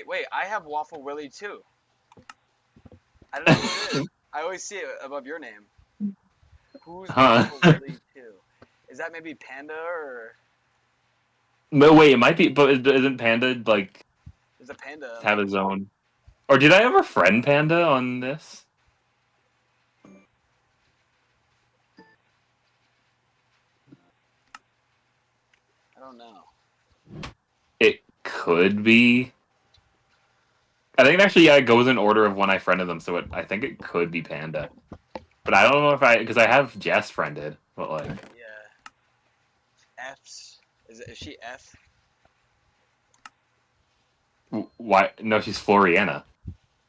Wait. I have Waffle Willie too. I don't know who it is. I always see it above your name. Who's Huh? Waffle Willie too? Is that maybe Panda or No, wait, it might be, but isn't Panda like is it Panda? have his own? Or did I ever friend Panda on this? I don't know. It could be. I think actually, yeah, it goes in order of when I friended them, so I think it could be Panda. But I don't know if because I have Jess friended, but like, Yeah. F's. Is she F? why? No, she's Floriana.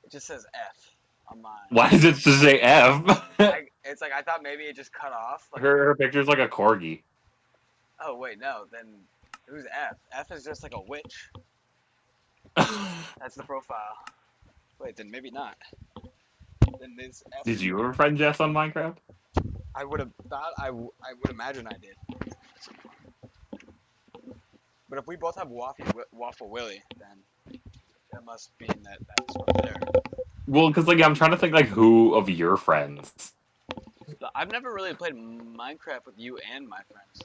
It just says F on mine. Why does it just say F? It's like I thought maybe it just cut off. Like, Her picture's like a corgi. oh wait, no. Then who's F? F is just like a witch. That's the profile. Wait, then maybe not. Then this F. Did you ever friend Jess on Minecraft? I would have thought I would imagine I did. But if we both have Waffle Willie, then that must mean that that's right there. Well, because like I'm trying to think like who of your friends. But I've never really played Minecraft with you and my friends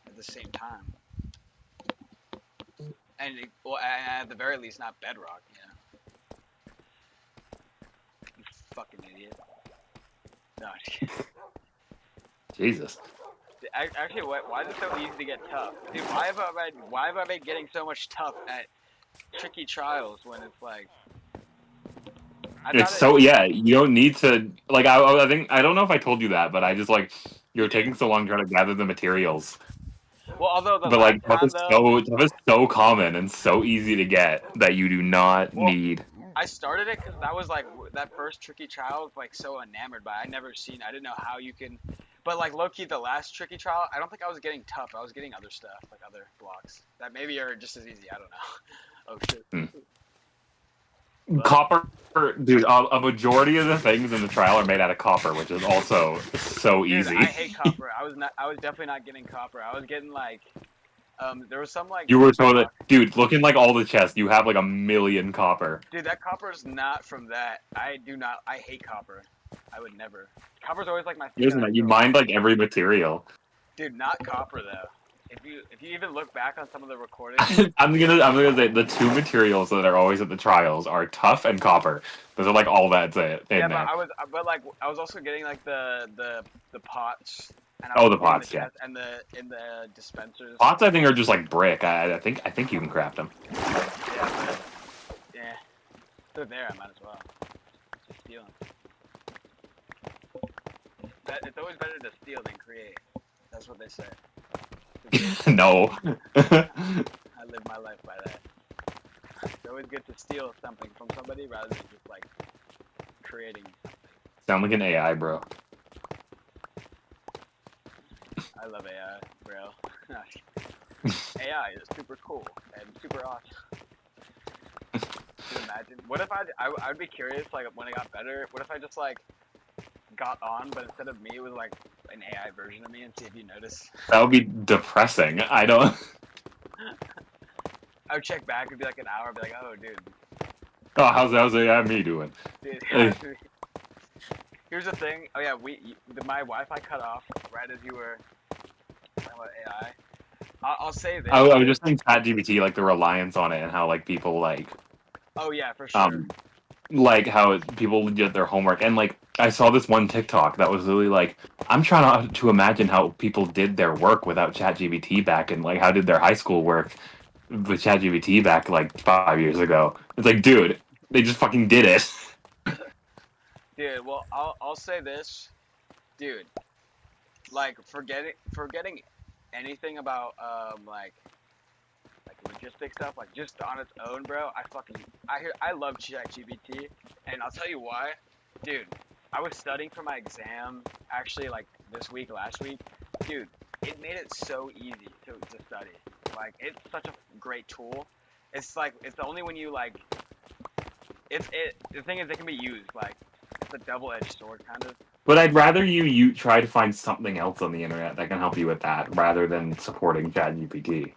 at the same time. And well, at the very least, not Bedrock. Yeah. You fucking idiot. No. Jesus. Actually, why is it so easy to get tough, dude? Why have I been getting so much tough at tricky trials when it's like It's so yeah. You don't need to like. I think I don't know if I told you that, but I just like you're you did. taking so long trying to gather the materials. Well, although the But last like time though, tough is so common and so easy to get that you do not well, need. I started it because that was like that first tricky trial was like so enamored by. I didn't know how you can. But like low key, the last tricky trial, I don't think I was getting tough. I was getting other stuff, like other blocks that maybe are just as easy. I don't know. Oh shit. Hmm. But Copper, dude. A majority of the things in the trial are made out of copper, which is also so dude, I easy. hate copper. I was definitely not getting copper. I was getting like there was some like You were told that, block. dude. Looking like all the chests, you have like 1,000,000 copper. Dude, that copper is not from that. I do not. I hate copper. I would never. Copper's always like my thing that Isn't I it? You throw away. mined like every material. Dude, not copper though. If you even look back on some of the recordings, I'm gonna say the two materials that are always at the trials are tough and copper. Those are like all that's it yeah, in there. but like I was also getting like the pots, and I Oh, was the getting the pots, yeah. chest and the dispensers. Pots, I think, are just like brick. I think you can craft them. Yeah, but yeah, they're there. I might as well just steal them. It's always better to steal than create. That's what they say. No. I live my life by that. It's always good to steal something from somebody rather than just like creating something. Sound like an AI, bro. I love AI, bro. AI is super cool and super awesome. Can you imagine? What if I would be curious, like, when I got better, what if I just, like, got on, but instead of me, it was, like, an AI version of me and see if you notice? That would be depressing. I don't. I would check back, it'd be, like, an hour, I'd be like, oh, dude. Oh, how's AI me doing? Dude, Hey. here's the thing. Oh, yeah, my Wi-Fi cut off right as you were talking about AI. I'll say this. I was just saying ChatGPT, like the reliance on it, and how like people Oh, yeah, for sure. like how people get their homework, and like I saw this one TikTok that was really like I'm trying to imagine how people did their work without ChatGPT back, and like how did their high school work with ChatGPT back like 5 years ago. It's like, dude, they just fucking did it. Dude, well, I'll say this. Dude, like, forgetting anything about, like logistic stuff, like just on its own, bro. I love ChatGPT, and I'll tell you why, dude. I was studying for my exam actually like this week, last week, dude. It made it so easy to study. Like it's such a great tool. It's only when you like the thing is it can be used like it's a double-edged sword kind of. But I'd rather you try to find something else on the internet that can help you with that rather than supporting ChatGPT.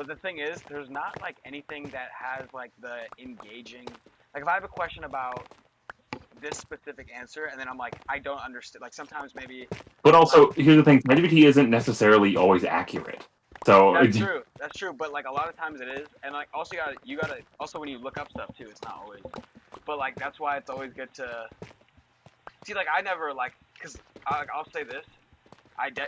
But the thing is, there's not like anything that has like the engaging. Like if I have a question about this specific answer, and then I'm like, I don't understand. Like sometimes maybe But I, also, here's the thing: ChatGPT isn't necessarily always accurate. So, that's true. That's true. But like a lot of times it is, and like also you gotta also when you look up stuff too, it's not always. But like that's why it's always good to see. Like I never like because I'll say this.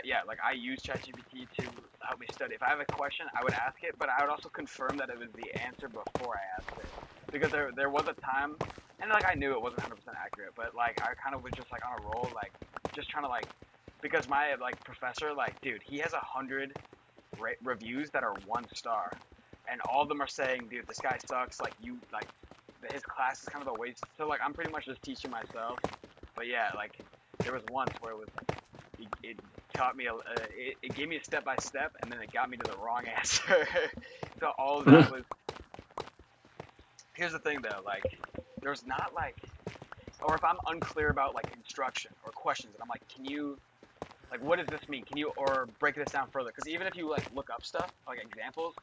Yeah, like I use ChatGPT to help me study. If I have a question, I would ask it, but I would also confirm that it was the answer before I asked it. Because there was a time, and like I knew it wasn't 100% accurate, but like I kind of was just like on a roll, like just trying to like, because my like professor, like dude, he has 100 reviews that are 1 star, and all of them are saying, dude, this guy sucks. Like you like, his class is kind of a waste. So like I'm pretty much just teaching myself. But yeah, like there was once where it was it taught me it gave me a step by step, and then it got me to the wrong answer. So all of that was. Here's the thing though, like there's not like, or if I'm unclear about like instruction or questions, and I'm like, can you, like, what does this mean? Can you or break this down further? Because even if you like look up stuff like examples,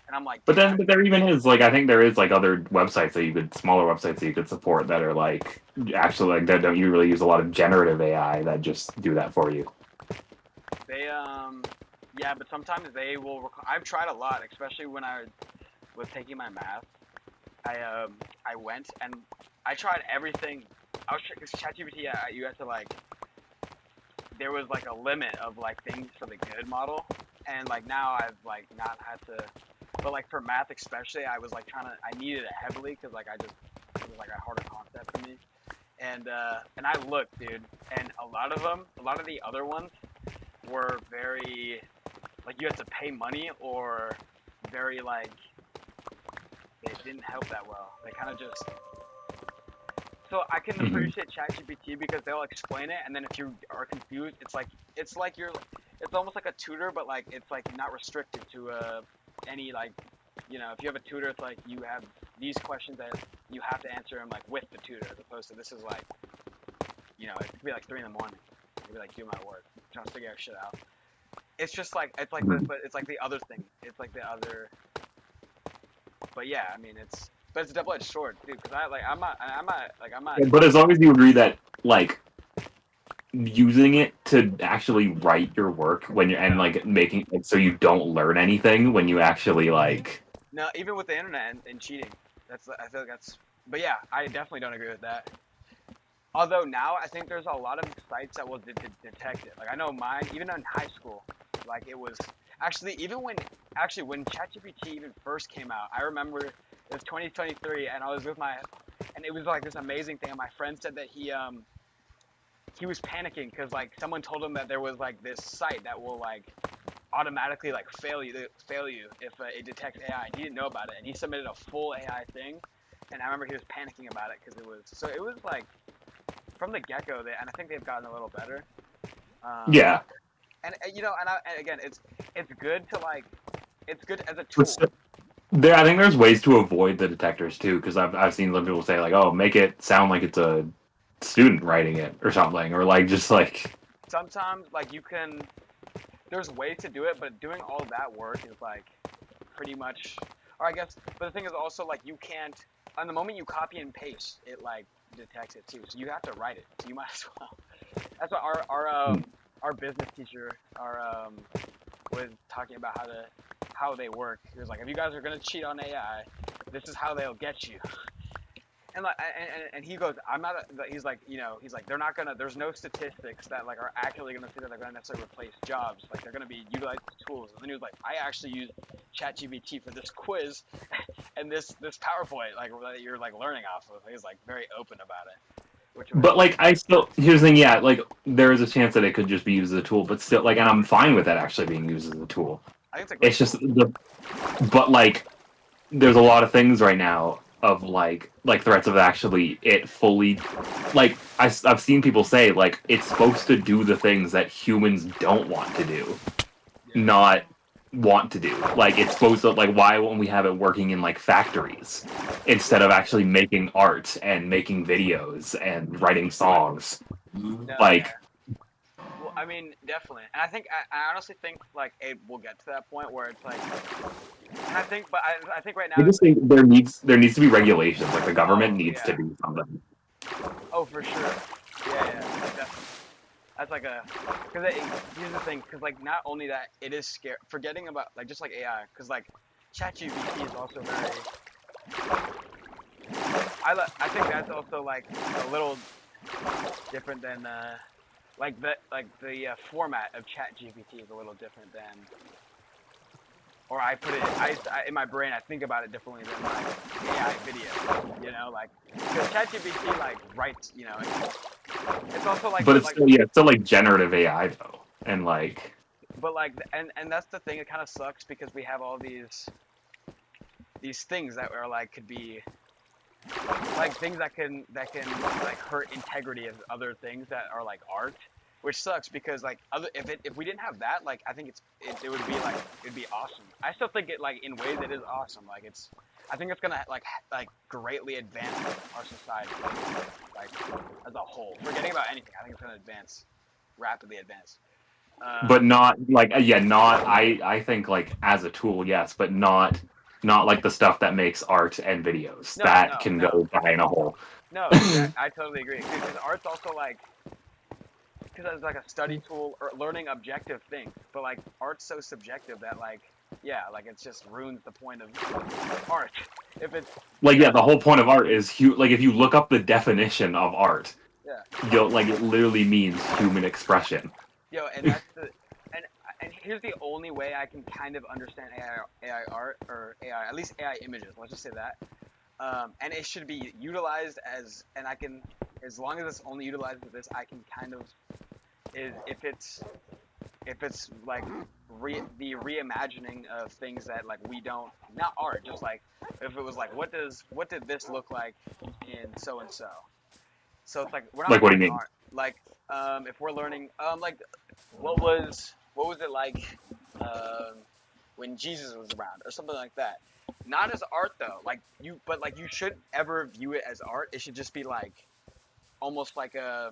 and I'm like, but dude, then but there even is like I think there is like other websites that you could smaller websites that you could support that are like actually like that don't you really use a lot of generative AI that just do that for you. they yeah, but sometimes they will. I've tried a lot, especially when I was taking my math. I went and I tried everything. I was because ChatGPT, you had to like there was like a limit of like things for the good model, and like now I've like not had to. But like for math especially, I was like trying to. I needed it heavily because like it was like a harder concept for me. And I looked, dude, and a lot of them, a lot of the other ones were very like you had to pay money or very like they didn't help that well. They kind of just so I can Hmm. appreciate ChatGPT because they'll explain it, and then if you are confused, it's like you're, it's almost like a tutor, but like it's like not restricted to any like, if you have a tutor, it's like you have these questions that you have to answer them like with the tutor, as opposed to this is like, it could be like 3 in the morning, it could be like do my work, trying to figure shit out. It's just like it's like the but it's like the other thing. It's like the other. But yeah, I mean but it's a double-edged sword, dude. Because I'm not. But as long as you agree that like using it to actually write your work when you're and No, like making it so you don't learn anything when you actually like no. Even with the internet and cheating, I feel like that's. But yeah, I definitely don't agree with that. Although now I think there's a lot of sites that will detect it. Like I know mine, even in high school, like it was actually even when ChatGPT even first came out. I remember it was 2023, and I was with and it was like this amazing thing. And my friend said that he was panicking because like someone told him that there was like this site that will like automatically like fail you if it detects AI. And he didn't know about it, and he submitted a full AI thing. And I remember he was panicking about it because it was like from the get go, and I think they've gotten a little better. Um, yeah. and again, it's good to like, it's good as a But tool. there, I think there's ways to avoid the detectors too, because I've seen some people say like, "Oh, make it sound like it's a student writing it or something," or like just like, Sometimes like there's ways to do it, but doing all that work is like pretty much, or I guess, but the thing is also like you can't, on the moment you copy and paste, it like detects it too. So you have to write it. So you might as well. That's what our business teacher was talking about how they work. He was like, if you guys are gonna cheat on AI, this is how they'll get you. And like, and he goes, I'm not. He's like, he's like, they're not gonna. There's no statistics that like are actually gonna say that they're gonna necessarily replace jobs. Like they're gonna be utilized tools. And then he was like, I actually use ChatGPT for this quiz and this PowerPoint like that you're like learning off of. He's like very open about it, which was but like I still here's the thing, yeah, like there is a chance that it could just be used as a tool, but still like, and I'm fine with that actually being used as a tool. I think it's a It's great just tool. but like there's a lot of things right now of like threats of actually it fully like I've seen people say like it's supposed to do the things that humans don't want to do, Yeah. not want to do. Like it's supposed to like why won't we have it working in like factories instead of actually making art and making videos and writing songs? No. Like Yeah. Well, I mean, definitely, and I honestly think like it will get to that point where it's like, and I think right I now, just think there needs to be regulations. Like the government oh needs to yeah, do something. oh for sure, yeah, like that's like a, because here's the thing, because like not only that, it is scary. Forgetting about like just like AI, because like ChatGPT is also very, I think that's also like a little different than like the format of ChatGPT is a little different than, or I put it in my brain I think about it differently than like AI video, you know, like because ChatGPT like writes, you know, it's also But it's like still, yeah, it's still like generative AI though, and like but like and that's the thing, it kind of sucks because we have all these things that are like could be like things that can like hurt integrity of other things that are like art, which sucks because like if we didn't have that, like I think it would be like it'd be awesome. I still think it like in ways it is awesome. Like it's I think it's gonna like greatly advance our society like as a whole. Forgetting about anything, I think it's gonna advance rapidly advance. but not like yeah, not I think like as a tool, yes, but not like the stuff that makes art and videos No, that no, can no, go die in a hole. no. Exactly. I totally agree. Because art's also like because it's like a study tool or learning objective things. But like art's so subjective that like yeah, like it just ruins the point of art. If it's Like you know yeah, the whole point of art is like if you look up the definition of art, yeah you'll like it literally means human expression. yo and that's the and and here's the only way I can kind of understand AI art or AI at least AI images. Let's just say that. And it should be utilized as and I can as long as it's only utilized with this I can kind of is if it's like the reimagining of things that like we don't not art just like if it was like what did this look like in so and so it's like we're not Like what do you learning mean? art like if we're learning like what was it like um, when Jesus was around or something like that, not as art though like you but like you shouldn't ever view it as art, it should just be like almost like a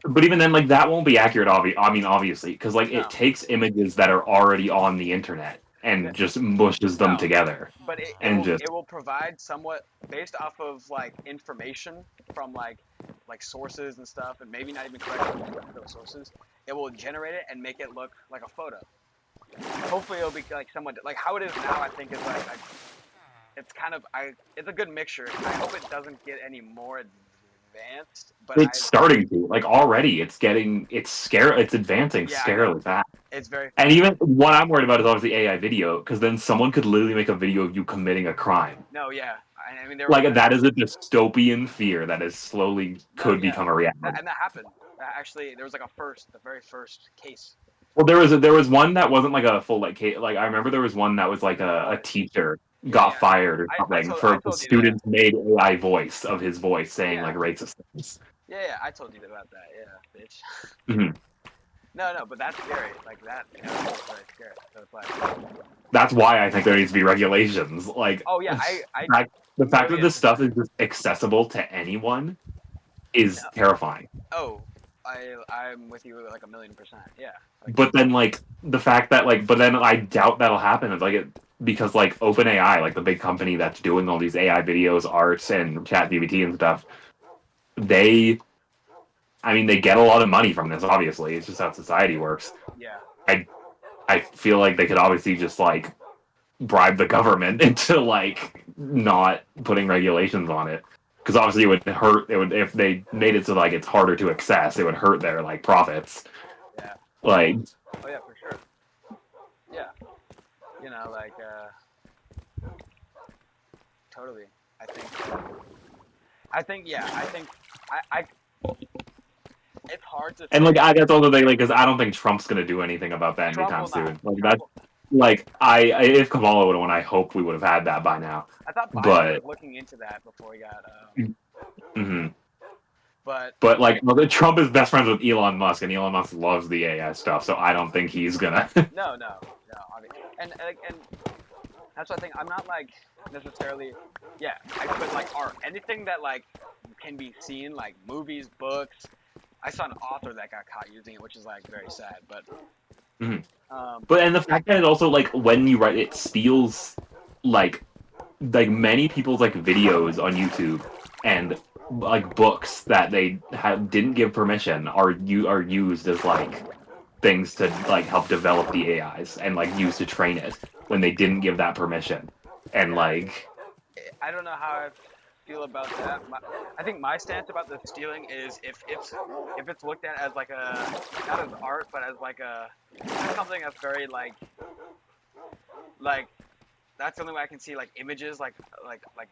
But even then, like that won't be accurate. I mean, obviously, because like it no takes images that are already on the internet n- and just mushes them no together, but and just it will provide somewhat based off of like information from like sources and stuff and maybe not even correct those sources, it will generate it and make it look like a photo. Hopefully it'll be like somewhat like how it is now I think is like it's kind of it's a good mixture. I hope it doesn't get any more advanced but it's starting to like already. It's advancing yeah I know scarily fast. it's very And fast. even what I'm worried about is obviously AI video, because then someone could literally make a video of you committing a crime. No yeah I mean there was Like that is a dystopian fear that is slowly no could yeah become a reality. and that happened. Actually there was like the very first case. Well, there was one that wasn't like a full like I remember there was one that was like a Oh teacher yeah got yeah fired or something I for the told you that. students made AI voice of his voice saying Yeah like racist things. yeah yeah I told you about that yeah bitch. Mhm. No but that's scary like that you know that's very scary so it's like That's why I think there needs to be regulations. Like oh yeah I the fact that million this stuff percent. is just accessible to anyone No, is terrifying. oh I'm with you like a million percent yeah like But then like the fact that like but then I doubt that'll happen like because like OpenAI, like the big company that's doing all these AI videos, arts and chat GPT and stuff, they I mean they get a lot of money from this, obviously. It's just how society works. yeah I I feel like they could obviously just like bribe the government into like not putting regulations on it. Because obviously it would if they made it so like it's harder to access, it would hurt their like profits. yeah Like oh yeah for sure yeah you know like totally I think yeah I think I it's hard to and say. like that's all the thing, like, because I don't think Trump's gonna do anything about that Trump anytime will not. soon. Like Trump that's will, like if Kamala would have won, I hope we would have had that by now. I thought Biden was But looking into that before he got mhm. but But like Trump is best friends with Elon Musk, and Elon Musk loves the AI stuff, so I don't think he's gonna. no and that's what I think I'm not like necessarily yeah I put like art anything that like can be seen like movies books I saw an author that got caught using it, which is like very sad. But Mhm. um, But and the fact that it also like when you write it steals like many people's like videos on YouTube and like books that they didn't give permission are used as like things to like help develop the AIs and like used to train it when they didn't give that permission. And yeah, like I don't know how I feel about that. I think my stance about the stealing is if it's looked at as like a not as art, but as like a something that's very like that's the only way I can see like images like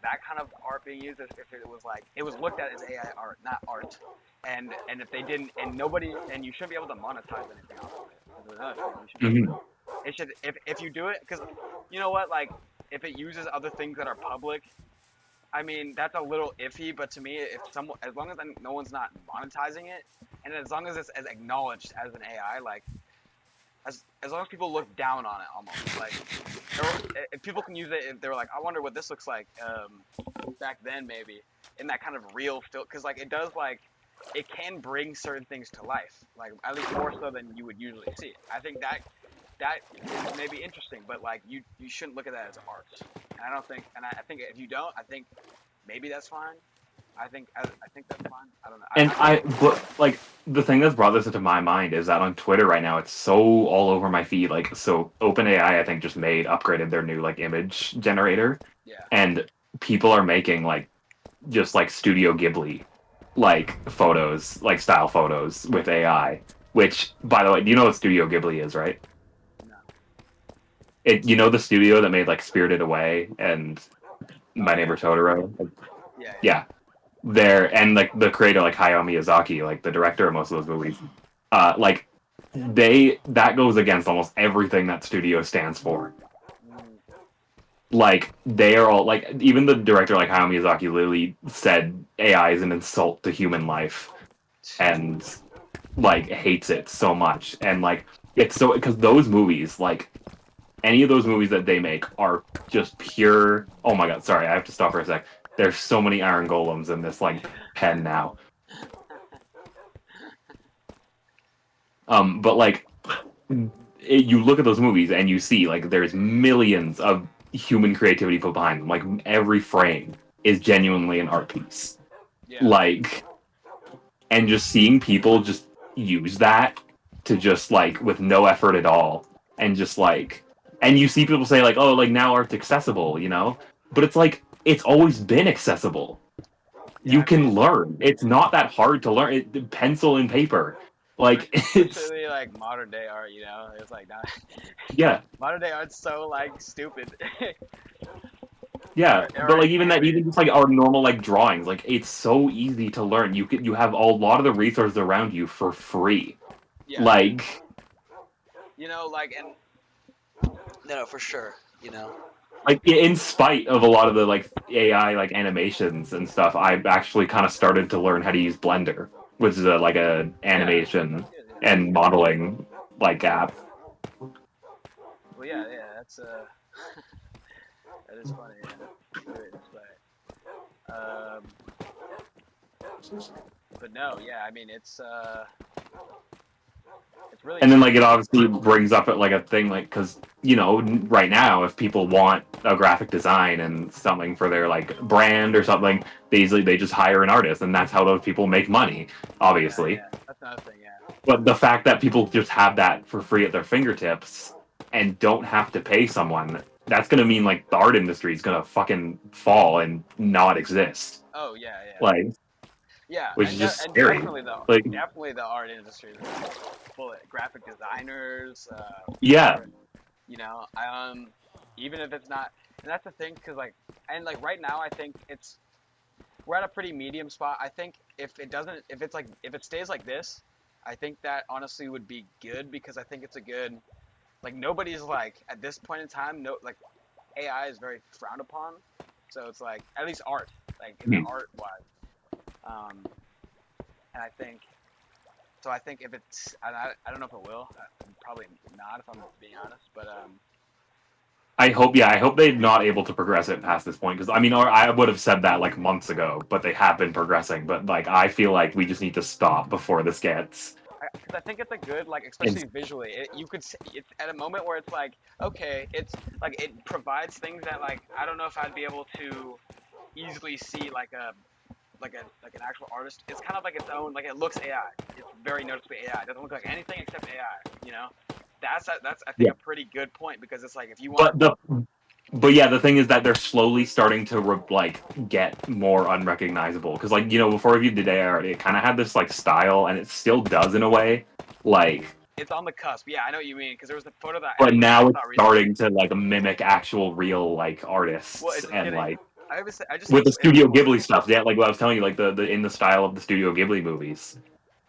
that kind of art being used if it was like it was looked at as AI art, not art. And if they didn't and nobody and you shouldn't be able to monetize anything off of it. That's another thing. You should be able to. mhm, It should if you do it because you know what like if it uses other things that are public. I mean that's a little iffy, but to me, if someone as long as no one's not monetizing it, and as long as it's as acknowledged as an AI, like as long as people look down on it almost like if people can use it if they're like I wonder what this looks like back then maybe in that kind of real feel because like it does like it can bring certain things to life like at least more so than you would usually see. I think that is maybe interesting, but like you shouldn't look at that as art. And I don't think and I think if you don't, I think maybe that's fine. I think that's fine. I don't know. and I think I but like the thing that's brought this into my mind is that on Twitter right now it's so all over my feed. Like so OpenAI I think just upgraded their new like image generator yeah. and people are making like just like Studio Ghibli like photos, like style photos with AI. Which, by the way, do you know what Studio Ghibli is, right? No. You know the studio that made like Spirited Away and Oh My yeah. Neighbor Totoro? Yeah, yeah. Yeah, there and like the creator, like Hayao Miyazaki, like the director of most of those movies. Like that goes against almost everything that studio stands for. Mm, Like they are all like even the director, like Hayao Miyazaki, literally said AI is an insult to human life and like hates it so much. And like it's so because those movies, like any of those movies that they make, are just pure. Oh my god! Sorry, I have to stop for a sec. There's so many iron golems in this like pen now. But like you look at those movies and you see like there's millions of human creativity put behind them. Like every frame is genuinely an art piece. yeah. Like and just seeing people just use that to just like with no effort at all and just like and you see people say like oh like now art's accessible, you know, but it's like it's always been accessible. Yeah, You I mean, can learn. It's not that hard to learn. Pencil and paper, like it's especially like modern day art, you know, it's like not yeah. modern day art's so like stupid Yeah, but or like even that, animated. even just like our normal like drawings, like it's so easy to learn. You have a lot of the resources around you for free. Yeah, Like you know, like and no, for sure, you know. in spite of a lot of the like AI like animations and stuff, I've actually kind of started to learn how to use Blender, which is like a Yeah, animation that's good. Yeah. and modeling like app. Well, yeah, yeah, that's that is funny. Yeah, great display. Um, but no, yeah, I mean, it's really And then like it interesting. obviously brings up like a thing like because right now if people want a graphic design and something for their like brand or something they just hire an artist and that's how those people make money Yeah, obviously. yeah, that's another thing. Yeah, But the fact that people just have that for free at their fingertips and don't have to pay someone, that's gonna mean like the art industry is gonna fucking fall and not exist. oh yeah, yeah, Like, yeah, which is just and scary. definitely Like, the art industry is full of graphic designers, yeah, you know, even if it's not, and that's the thing, cause like, and like right now, I think we're at a pretty medium spot. I think if it's like, if it stays like this, I think that honestly would be good because I think it's a good, like nobody's like at this point in time, no, like AI is very frowned upon, so it's like at least art, like in the Mhm. art wise, um, and I think. So I think if I don't know if it will. Probably not if I'm being honest. But I hope, yeah, I hope they're not able to progress it past this point because I mean, or I would have said that like months ago, but they have been progressing. But like, I feel like we just need to stop before this gets. Because I think it's a good, like, Ins- especially visually. You could it's at a moment where it's like, okay, it's like it provides things that like I don't know if I'd be able to easily see like an actual artist. It's kind of like its own, like it looks AI. It's very noticeably AI. It doesn't look like anything except AI. You know, that's I think yeah, a pretty good point because it's like if you want but the but yeah, the thing is that they're slowly starting to like get more unrecognizable because like before we did AI art, it kind of had this like style, and it still does in a way, like. it's on the cusp. Yeah, I know what you mean because there was the photo that But I now it's saw recently. starting to like mimic actual real like Well, artists it's just and getting. like I just think with the it's Studio more. Ghibli stuff. Yeah, like what I was telling you, like the in the style of the Studio Ghibli movies.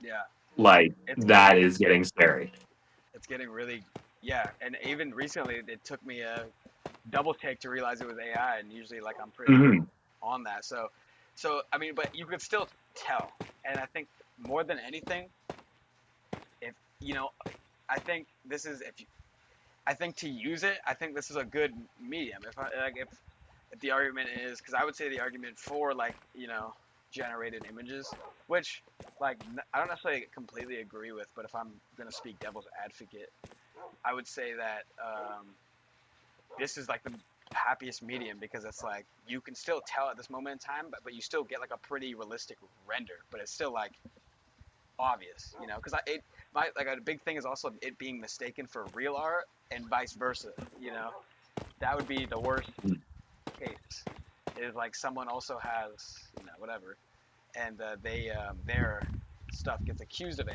Yeah, Like it's that getting is getting scary. it's getting really yeah. And even recently, it took me a double take to realize it was AI, and usually like I'm pretty Hmm. on that. So I mean, but you could still tell, and I think more than anything, if you know, I think this is if you, I think to use it, I think this is a good medium. If the argument is because I would say the argument for like generated images, which like I don't necessarily completely agree with, but if I'm gonna speak devil's advocate, I would say that this is like the happiest medium because it's like you can still tell at this moment in time, but you still get like a pretty realistic render, but it's still like obvious, because it my like a big thing is also it being mistaken for real art and vice versa. That would be the worst case. Is like someone also has whatever, and their stuff gets accused of AI.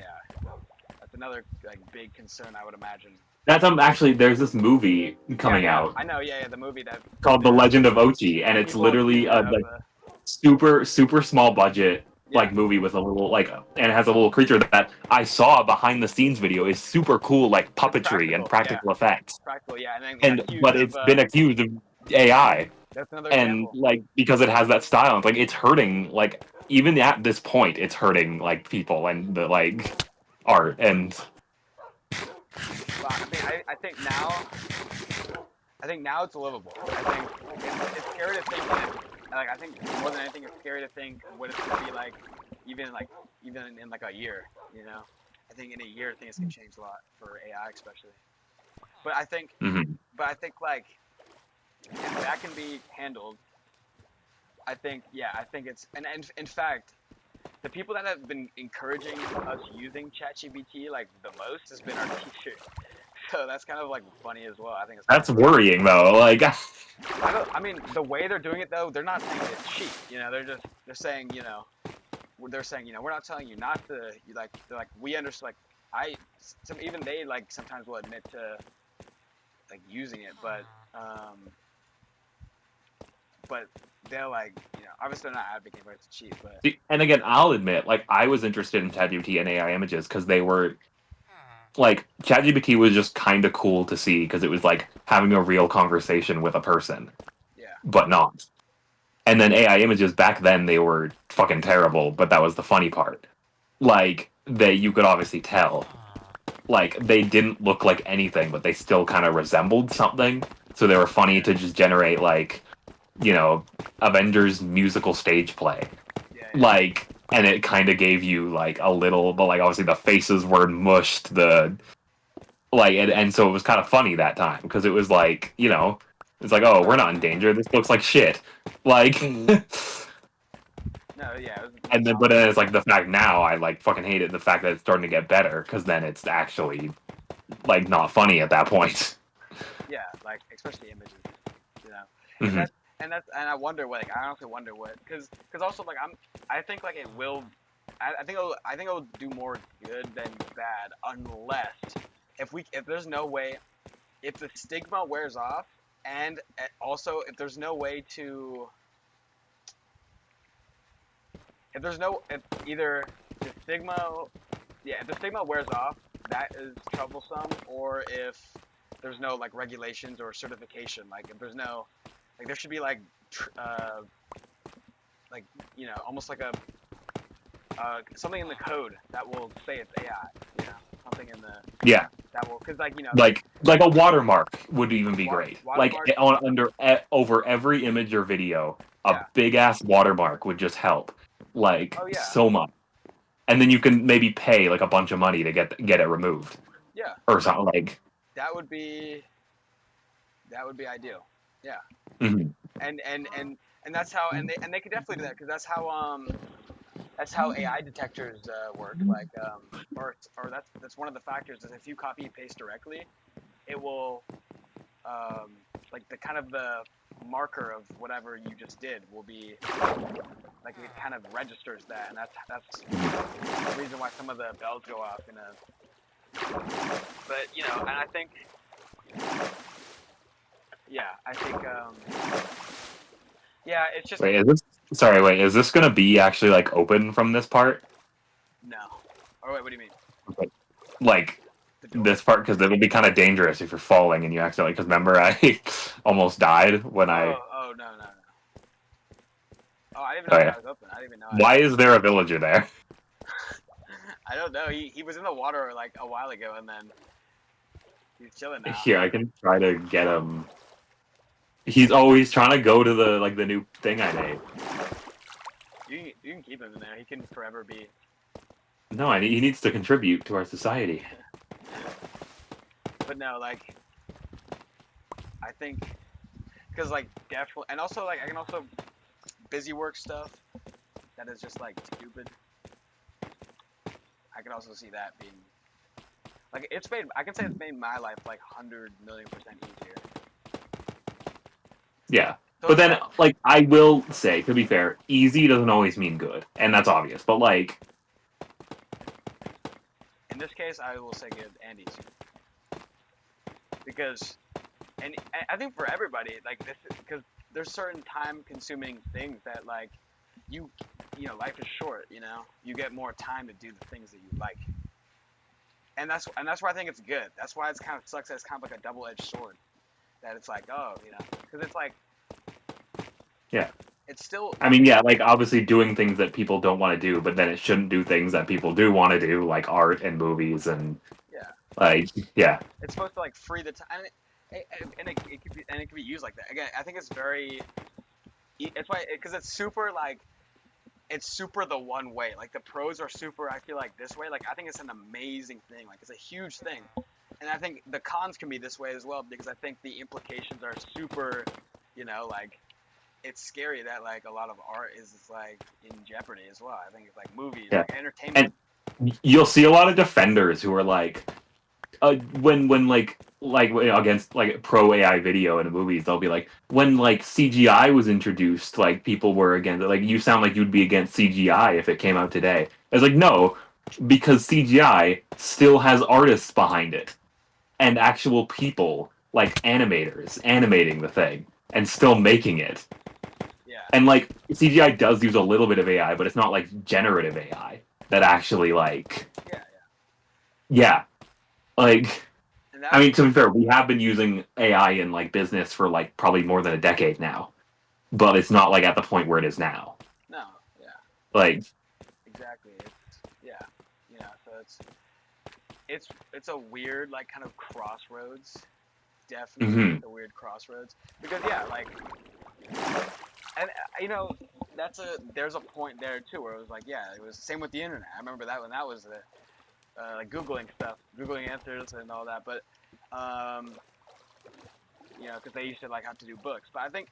That's another like big concern I would imagine. That's actually there's this movie Yeah, coming yeah, out I know. Yeah, yeah, the movie that called The that Legend of Ochi, and it's people literally accuse it a of. like super small budget Yeah, like movie with a little like and it has a little creature that I saw behind the scenes video is super cool like it's puppetry and practical. Yeah, practical effects. practical. Yeah, and then got And accused but of. it's been accused of AI. That's another And example. like because it has that style, it's like it's hurting like even at this point it's hurting like people and the like art and But I mean, I think now it's livable. I think it's scary to think like I think more than anything, it's scary to think what it's gonna be like, even like even in like a year. I think in a year things can change a lot for AI especially. But I think, mhm. but I think like if that can be handled, I think yeah, I think it's and in fact, the people that have been encouraging us using ChatGPT like the most has been our teachers. So that's kind of like funny as well. I think it's kind of That's funny. worrying though. Like I mean, the way they're doing it though, they're not saying it's cheap. They're saying we're not telling you not to. They're like we understand. Like even they like sometimes will admit to like using it, but they're like obviously they're not advocating for it's cheap, but and again, I'll admit, like I was interested in ChatGPT and AI images because they were like ChatGPT was just kind of cool to see because it was like having a real conversation with a person, yeah, but not. And then AI images back then they were fucking terrible, but that was the funny part. Like they you could obviously tell. Like they didn't look like anything, but they still kind of resembled something. So they were funny yeah, to just generate like, you know, Avengers musical stage play. yeah, yeah, Like and it kind of gave you like a little but like obviously the faces were mushed, the like and so it was kind of funny that time because it was like, it's like, oh, we're not in danger. This looks like shit. Like no, yeah, it was and then but solid. then it's like the fact now I like fucking hate it the fact that it's starting to get better because then it's actually like not funny at that point. Yeah, like especially images, you know, and Hmm. and I wonder what like I honestly wonder what because also like I think like it will I think it'll do more good than bad unless if there's no way if the stigma wears off and also if there's no way to if there's no if either the stigma yeah if the stigma wears off that is troublesome or if there's no like regulations or certification like if there's no like there should be like almost like a something in the code that will say it's AI, something something in the Yeah. that will, because like Like a watermark would even be great. Like watermark. over every image or video, a Yeah. big ass watermark would just help like Oh yeah. so much. And then you can maybe pay like a bunch of money to get it removed Yeah. or something like. That would be ideal. Yeah. Mhm. And that's how, and they could definitely do that, because that's how AI detectors work. Like or that's one of the factors is if you copy and paste directly, it will like the kind of the marker of whatever you just did will be like it kind of registers that, and that's the reason why some of the bells go off in a. But and I think yeah, it's just Wait, is this sorry? Wait, is this gonna be actually like open from this part? no. Or wait, what do you mean? Like The door? this part because it would be kind of dangerous if you're falling and you accidentally. Because remember, I almost died when I. Oh no no no. Oh, I didn't even Oh know yeah. that was open. I didn't even know. Why is there a villager there? I don't know. He was in the water like a while ago, and then he's chilling now. Here, I can try to get him. He's always trying to go to the new thing I made. You can keep him in there. He can forever be. No, he needs to contribute to our society. But no, like I think because like definitely, and also like I can also busy work stuff that is just like stupid. I can also see that being like it's made. I can say it's made my life like 100,000,000% easier. Yeah. So But it's then, like, I will say, to be fair, easy doesn't always mean good, and that's obvious. But like, in this case, I will say good and easy because, and I think for everybody, like this, because there's certain time-consuming things that like you life is short. You get more time to do the things that you like, and that's why I think it's good. That's why it's kind of sucks that it's kind of like a double-edged sword. That it's like, oh, because it's like, yeah. it's still. I mean, yeah, like obviously doing things that people don't want to do, but then it shouldn't do things that people do want to do, like art and movies and Yeah. like, yeah. It's supposed to like free the time, and it could be used like that. Again, I think it's very. It's why because it's super like. It's super the one way. Like the pros are super. I feel like this way. Like I think it's an amazing thing. Like it's a huge thing, and I think the cons can be this way as well because I think the implications are super. Like it's scary that like a lot of art is like in jeopardy as well. I think it's like movies, Yeah. like entertainment. And you'll see a lot of defenders who are like, when like against like pro AI video in movies, they'll be like, when like CGI was introduced, like people were against. Like you sound like you'd be against CGI if it came out today. It's like no, because CGI still has artists behind it and actual people like animators animating the thing and still making it. Yeah. And like CGI does use a little bit of AI, but it's not like generative AI that actually like Yeah. yeah. Like And that I mean to be fair, we have been using AI in like business for like probably more than a decade now. But it's not like at the point where it is now. no. Yeah. Like Exactly. It's yeah. So it's a weird like kind of crossroads. Definitely mhm. a weird crossroads because yeah, like and there's a point there too where it was like yeah, it was the same with the internet. I remember that when that was the like googling stuff, googling answers and all that, but um, because they used to like have to do books. But I think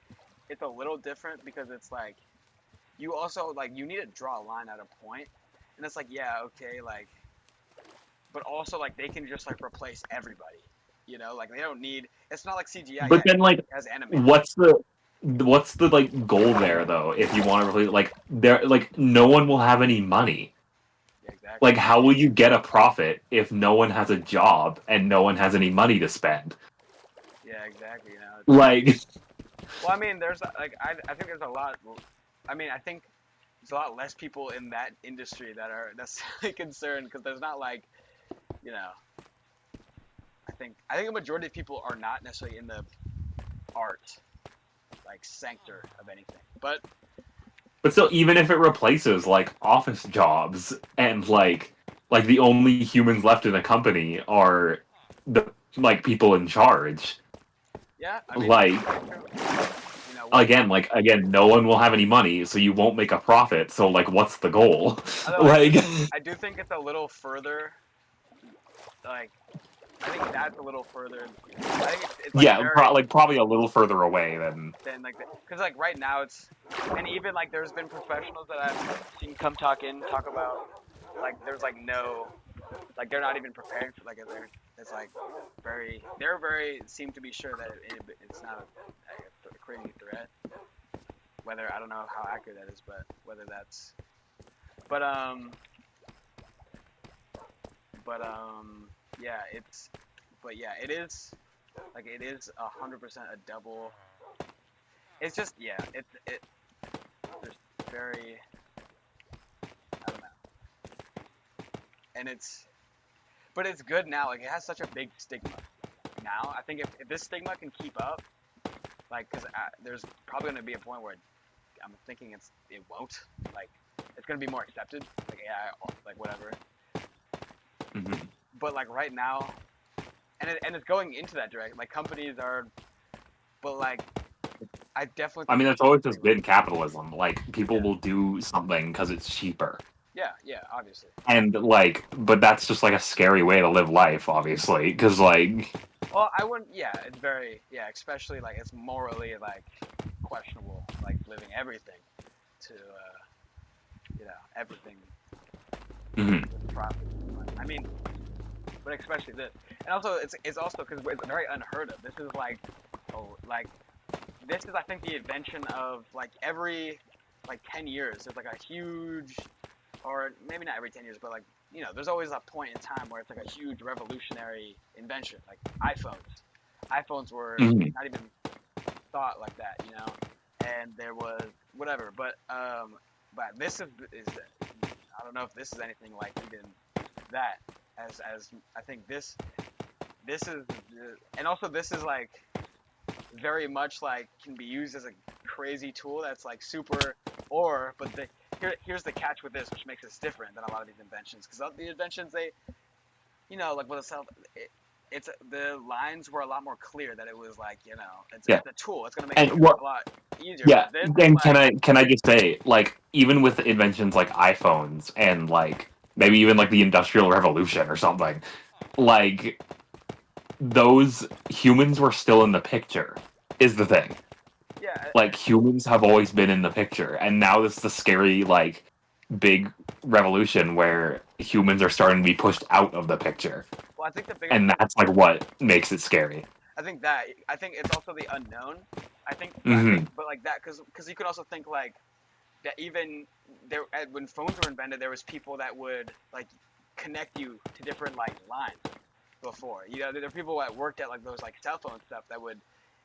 it's a little different because it's like you also like you need to draw a line at a point, and it's like yeah, okay, like, but also like they can just like replace everybody. Like they don't need. It's not like CGI But then like as animators. what's the like goal there though if you want to really like there like no one will have any money. Yeah, exactly. Like how will you get a profit if no one has a job and no one has any money to spend? Yeah, exactly. Like Well, I mean, there's like I think there's a lot. I mean, I think there's a lot less people in that industry that are necessarily concerned because there's not like, you know, I think the majority of people are not necessarily in the art like sector of anything. But but still even if it replaces like office jobs and Like the only humans left in a company are the like people in charge. Yeah, I mean, Like that's true. You know what? again, no one will have any money, so you won't make a profit. So like, what's the goal? Although Like, I do think it's a little further. Like, I think that's a little further. I think it's like yeah, very probably a little further away than. than like because like right now it's and even like there's been professionals that I've seen come talk about like there's like no like they're not even preparing for like they're it's like they're very seem to be sure that it's not a crazy threat. Whether I don't know how accurate that is, but whether that's but but yeah it's but yeah it is like it is 100% a double. It's just yeah it there's very I don't know and it's but it's good now like it has such a big stigma now. I think if this stigma can keep up like because there's probably going to be a point where I'm thinking it won't like it's going to be more accepted like AI like whatever Mhm. but like right now and it's going into that direction like companies are but like I definitely I think mean, there's that's always just something been capitalism. Like, people yeah will do something because it's cheaper. yeah obviously And, like, but that's just, like, a scary way to live life, obviously. Because, like, well I wouldn't yeah it's very yeah especially like it's morally like questionable like living everything to you know everything mhm. with profit I mean but especially this and also it's also because it's very unheard of this is like oh like this is I think the invention of like every like 10 years there's like a huge or maybe not every 10 years but like you know there's always a point in time where it's like a huge revolutionary invention like iPhones were Mhm. not even thought like that you know and there was whatever but this is I don't know if this is anything like even that as I think this is and also this is like very much like can be used as a crazy tool that's like super or but here's the catch with this which makes this different than a lot of these inventions because the inventions they you know like with a self it's the lines were a lot more clear that it was like you know Yeah. it's a tool it's going to make And things what a lot easier Yeah, but this is and like can I just say, like, even with inventions like iPhones and like maybe even like the Industrial Revolution or something, like those humans were still in the picture, is the thing. yeah Like humans have always been in the picture, and now this is the scary like big revolution where humans are starting to be pushed out of the picture, well I think the biggest and thing that's like what makes it scary. I think it's also the unknown I think Hmm. but like that because you could also think like that even there when phones were invented there was people that would like connect you to different like lines before you know there are people that worked at like those like cell phone stuff that would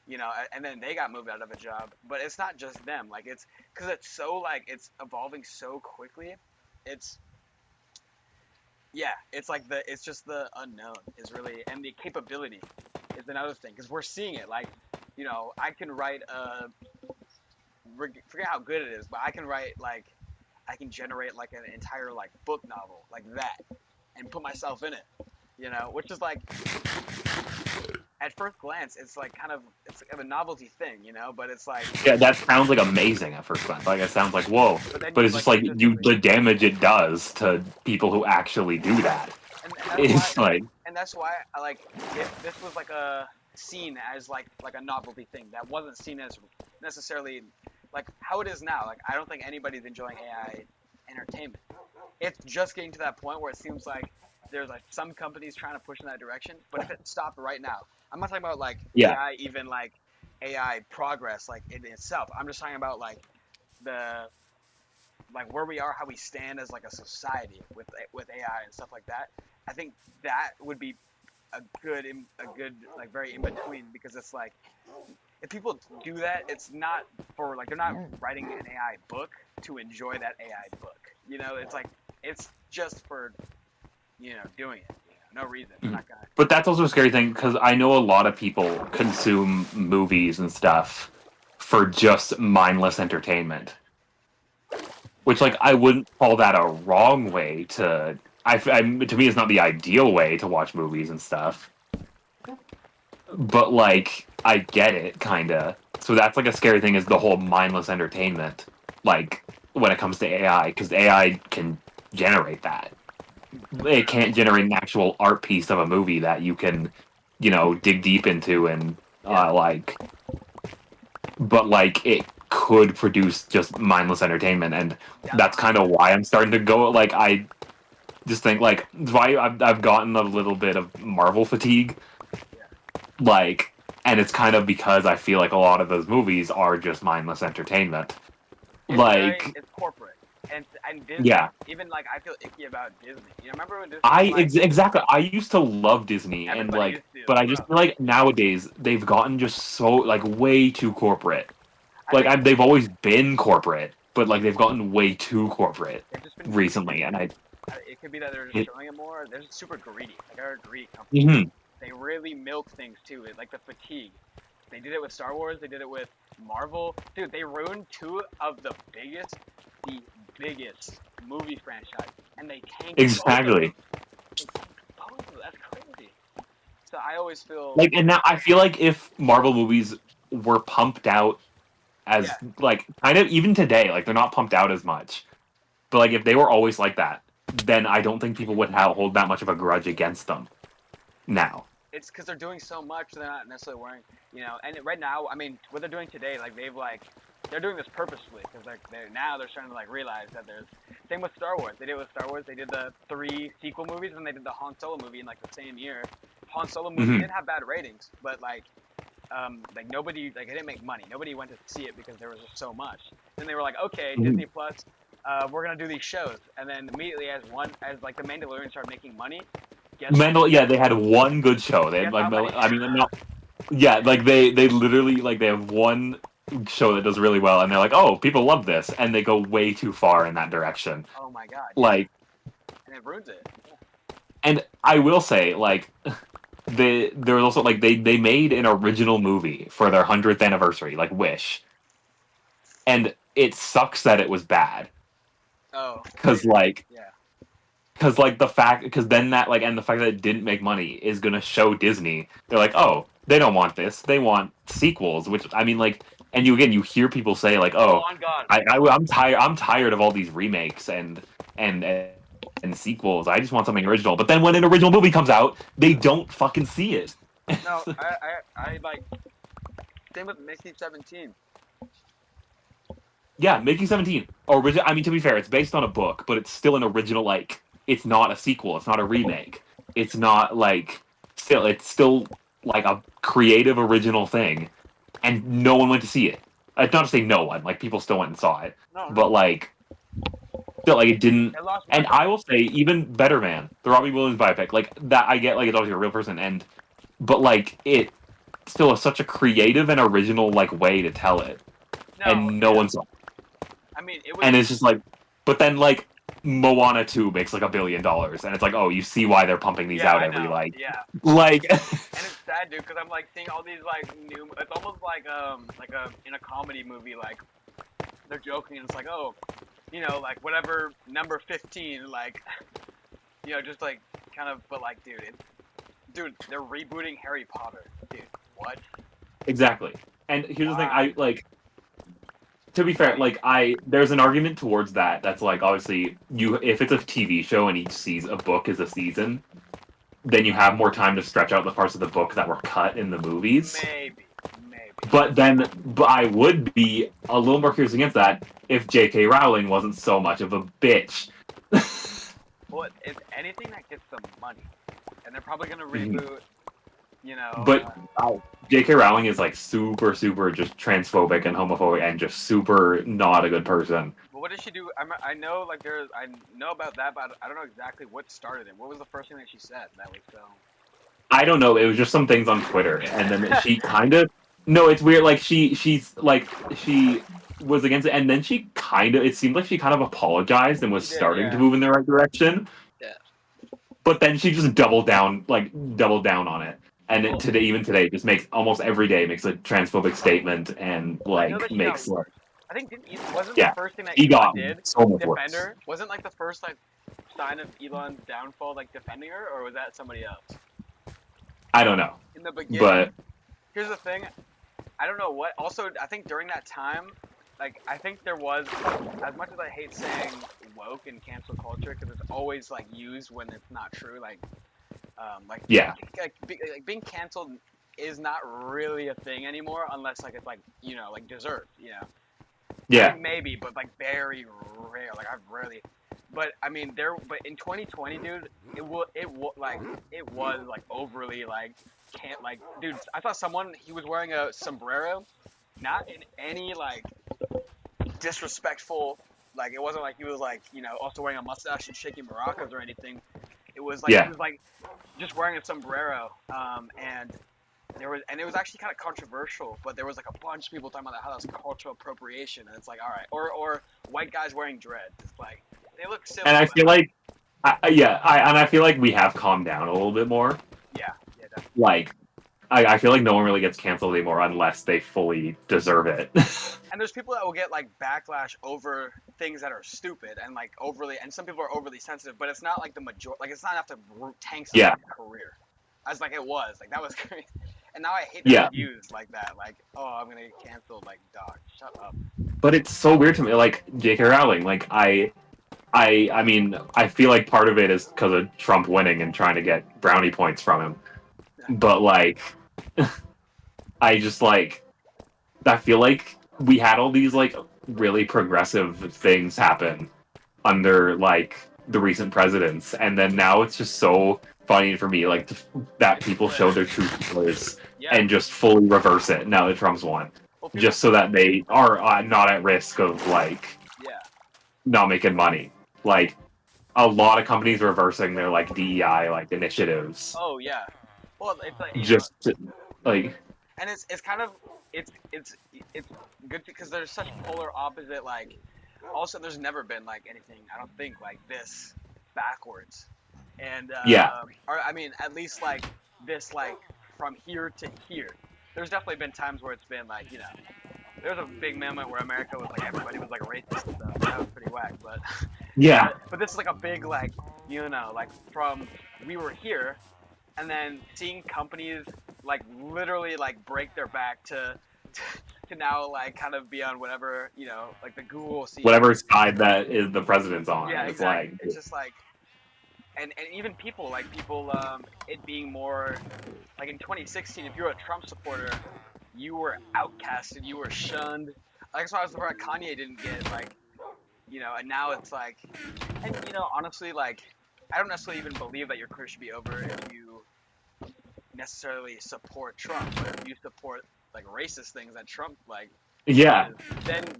you know and then they got moved out of a job but it's not just them like it's because it's so like it's evolving so quickly it's yeah it's like it's just the unknown is really and the capability is another thing because we're seeing it like you know I can write a forget how good it is but I can write like I can generate like an entire like book novel like that and put myself in it, you know, which is like at first glance it's like kind of it's a novelty thing, you know, but it's like Yeah, that sounds like amazing at first glance. Like it sounds like whoa, but then but you it's like just like you statistically the damage it does to people who actually do that. and that's why It's like I like if this was like a seen as like a novelty thing that wasn't seen as necessarily like how it is now. Like I don't think anybody's enjoying AI entertainment. It's just getting to that point where it seems like there's like some companies trying to push in that direction. But if it stopped right now, I'm not talking about like yeah, AI even like AI progress like in itself. I'm just talking about like the like where we are, how we stand as like a society with AI and stuff like that. I think that would be a good like very in between because it's like if people do that, it's not for like they're not writing an AI book to enjoy that AI book. You know, it's like it's just for you know doing it. You know, no reason. They're mhm. not gonna. But that's also a scary thing because I know a lot of people consume movies and stuff for just mindless entertainment. Which Yeah, like I wouldn't call that a wrong way to to me, it's not the ideal way to watch movies and stuff. But like, I get it, kinda. So that's like a scary thing is the whole mindless entertainment. Like when it comes to AI, because AI can generate that. It can't generate an actual art piece of a movie that you can, dig deep into and Yeah. like. But like, it could produce just mindless entertainment, and Down the that's line. kind of why I'm starting to go. Like, I just think like that's why I've gotten a little bit of Marvel fatigue, Yeah. like, and it's kind of because I feel like a lot of those movies are just mindless entertainment. Like, It's corporate, and Disney. yeah, Even like I feel icky about Disney. You remember when Disney was like exactly. I used to love Disney, and everybody like, used to, but I just bro. feel like nowadays they've gotten just so like way too corporate. I Like, think they've always been corporate, but like they've gotten way too corporate they've just been greedy. recently, and It could be that they're just it, showing it more. They're just super greedy. Like they're a greedy company. mhm. They really milk things too. Like the fatigue. They did it with Star Wars. They did it with Marvel. Dude, they ruined the biggest movie franchise, and they tanked both of them. Exactly. They tanked both of them. That's crazy. So I always feel, Like, and now I feel like if Marvel movies were pumped out yeah, as like kind of even today, like they're not pumped out as much. But like if they were always like that, then I don't think people would hold that much of a grudge against them now. it's because they're doing so much. They're not necessarily wearing, And right now, I mean, what they're doing today, they're doing this purposefully because they're starting to like realize that there's same with Star Wars. They did it with Star Wars. They did the 3 sequel movies, and they did the Han Solo movie in like the same year. Han Solo movie Hmm. did have bad ratings, but like nobody like it didn't make money. Nobody went to see it because there was just so much. Then they were like, okay, Hmm. Disney Plus, we're gonna do these shows, and then immediately as like the Mandalorian started making money, guess Yeah, they had one good show. They had guess like, how many? I mean, not yeah, like they literally like they have one show that does really well, and they're like, oh, people love this, and they go way too far in that direction. Oh my god, yeah, Like, and it ruins it. and I will say, like, there was also like they made an original movie for their 100th anniversary, like Wish, and it sucks that it was bad Oh, because like yeah. the fact because then that like and the fact that it didn't make money is gonna show Disney they're like, oh, they don't want this, they want sequels, which I mean, like, and you hear people say like, Oh, oh, on God. I'm tired of all these remakes and and sequels. I just want something original. But then when an original movie comes out, they don't fucking see it. No, I like same with Mickey 17. Yeah, Mickey 17. Original. I mean, to be fair, it's based on a book, but it's still an original. Like, it's not a sequel. It's not a remake. It's not like still. It's still like a creative original thing, and no one went to see it. Not to say no one. Like, people still went and saw it, No, but no, like still, like, it didn't. it lost And market. I will say, even better, man, the Robbie Williams biopic, like that. I get like it's obviously a real person, and but like it still is such a creative and original like way to tell it, No, and no yeah. one saw. I mean, it was And it's just like, but then like Moana 2 makes like $1 billion, and it's like, oh, you see why they're pumping these yeah, out I every know. Yeah. like And it's sad, dude, because I'm like seeing all these like new. It's almost like a in a comedy movie, like they're joking and it's like, oh, like whatever number 15, like just like kind of, but like, dude, they're rebooting Harry Potter, dude. What? exactly. And here's the thing, Why? I like to be fair, like there's an argument towards that. That's like obviously you if it's a TV show and a book is a season, then you have more time to stretch out the parts of the book that were cut in the movies. Maybe, maybe. But I would be a little more curious against that if J.K. Rowling wasn't so much of a bitch. Well, it's anything that gets them money, and they're probably gonna Mhm. reboot. You know, But J.K. Rowling is like super, super just transphobic and homophobic and just super not a good person. but what did she do? I know like I know about that, but I don't know exactly what started it. What was the first thing that she said that was so? I don't know. It was just some things on Twitter, and then she kind of no, it's weird. Like she was against it, and then she kind of it seemed like she kind of apologized and was She did, starting to yeah. move in the right direction. Yeah. But then she just doubled down on it, and Well, even today, just makes almost every day makes a transphobic statement and I know like that she got makes worse. I think wasn't the yeah, first thing that he Elon got did so much defend worse. her? Wasn't like the first like sign of Elon's downfall, like defending her, or was that somebody else? I don't know, In the beginning, but here's the thing. I don't know what. Also, I think during that time, like I think there was, as much as I hate saying woke and cancel culture, because it's always like used when it's not true. Like yeah, like being canceled is not really a thing anymore, unless like it's like like deserved. I yeah, mean, maybe, but like very rare. Like I've rarely. But I mean, But in 2020, dude, it was like overly like can't like, dude. I saw someone. He was wearing a sombrero, not in any like disrespectful. Like it wasn't like he was like also wearing a mustache and shaking maracas or anything. It was like he yeah. was like just wearing a sombrero. And it was actually kind of controversial, but there was like a bunch of people talking about how that's cultural appropriation, and it's like, all right, or white guys wearing dreads. It's like they look silly, And I but feel like, I feel like we have calmed down a little bit more. yeah, yeah, definitely. Like, I feel like no one really gets canceled anymore unless they fully deserve it. And there's people that will get like backlash over things that are stupid and like overly, and some people are overly sensitive, but it's not like the majority. Like it's not enough to tank Yeah, someone's career, as like it was. Like that was crazy. And now I hate that yeah. it's used like that. Like, oh, I'm gonna get canceled. Like, dog, shut up. But it's so weird to me. Like J.K. Rowling, like I mean, I feel like part of it is because of Trump winning and trying to get brownie points from him. But like, I just like, I feel like we had all these like really progressive things happen under like the recent presidents, and then now it's just so funny for me like that It's people split. show their true colors Yeah. and just fully reverse it now that Trump's won, Well, people. just so that they are not at risk of like Yeah. not making money. Like a lot of companies reversing their like DEI like initiatives Oh yeah. Well, it's like just to, like and it's kind of it's good because there's such polar opposite. Like, also there's never been like anything I don't think like this backwards, and yeah, or I mean at least like this like from here to here. There's definitely been times where it's been like there's a big moment where America was like everybody was like racist and stuff. That was pretty whack, but yeah, but this is like a big like like from we were here and then seeing companies like literally like break their back to now like kind of be on whatever like the Google CEO. whatever side that is the president's on. Yeah, It's exactly. like It's just like and even people it being more like in 2016 if you were a Trump supporter you were outcasted, you were shunned. Like that's why I was surprised Kanye didn't get like and now it's like and honestly like I don't necessarily even believe that your career should be over if you necessarily support Trump, but if you support like racist things that Trump like yeah. is,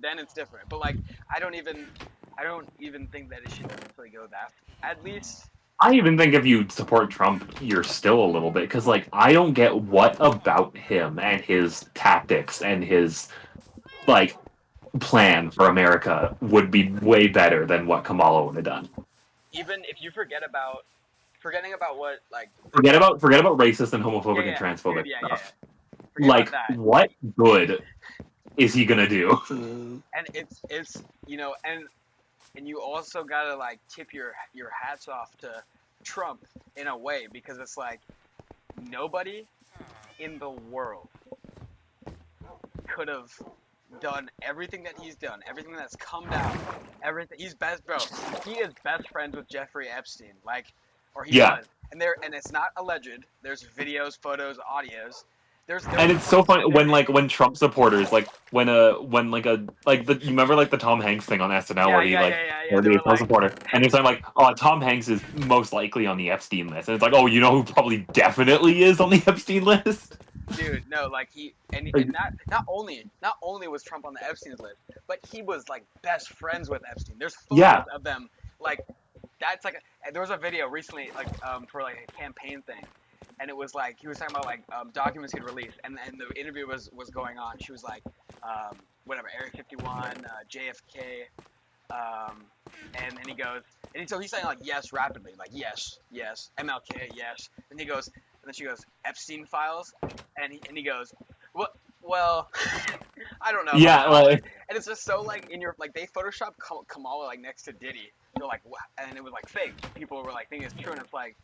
then it's different. But like I don't even think that it should necessarily go that. At least I even think if you support Trump, you're still a little bit because, like, I don't get what about him and his tactics and his like plan for America would be way better than what Kamala would have done. even if you forgetting about what like Forget about racist and yeah homophobic and yeah transphobic dude stuff. forget about Like, that. what good is he gonna do? And it's and you also gotta like tip your hats off to Trump in a way because it's like nobody in the world could have done everything that he's done, everything that's come down, everything. He's best, bro. He is best friends with Jeffrey Epstein, like, or he Yeah, was. And it's not alleged. There's videos, photos, audios. There and was it's so funny when specific. like when Trump supporters like when like a like the you remember like the Tom Hanks thing on SNL Yeah, where he yeah, like yeah, yeah, yeah. or They the were Trump like, supporter and it's like oh Tom Hanks is most likely on the Epstein list and it's like oh you know who probably definitely is on the Epstein list. dude, no, like he Like, and not only was Trump on the Epstein's list, but he was like best friends with Epstein. There's photos yeah, of them like that's like there was a video recently like for like a campaign thing, and it was like he was talking about like documents he'd released, and the interview was going on. She was like whatever Area 51, JFK, um, and then he goes so he's saying like yes rapidly like yes yes MLK yes, and he goes and then she goes Epstein files, and he goes what well. I don't know about Yeah, that one. like And it's just so like in your like they photoshopped Kamala like next to Diddy. They're like, what? And it was like fake. People were like thinking it's true, and it's like,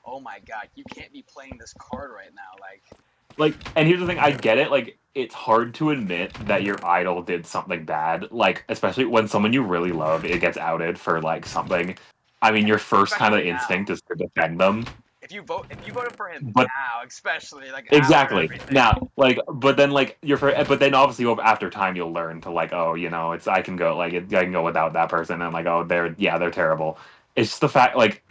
oh my god, you can't be playing this card right now. and here's the thing, I get it, like it's hard to admit that your idol did something bad, like especially when someone you really love it gets outed for like something. I mean, your first kind of especially now. instinct is to defend them. If you voted for him But now, especially like after exactly. everything. Now, like, but then, like, but then obviously after time, you'll learn to like, oh, it's I can go I can go without that person, and like, oh, they're terrible. It's just the fact, like,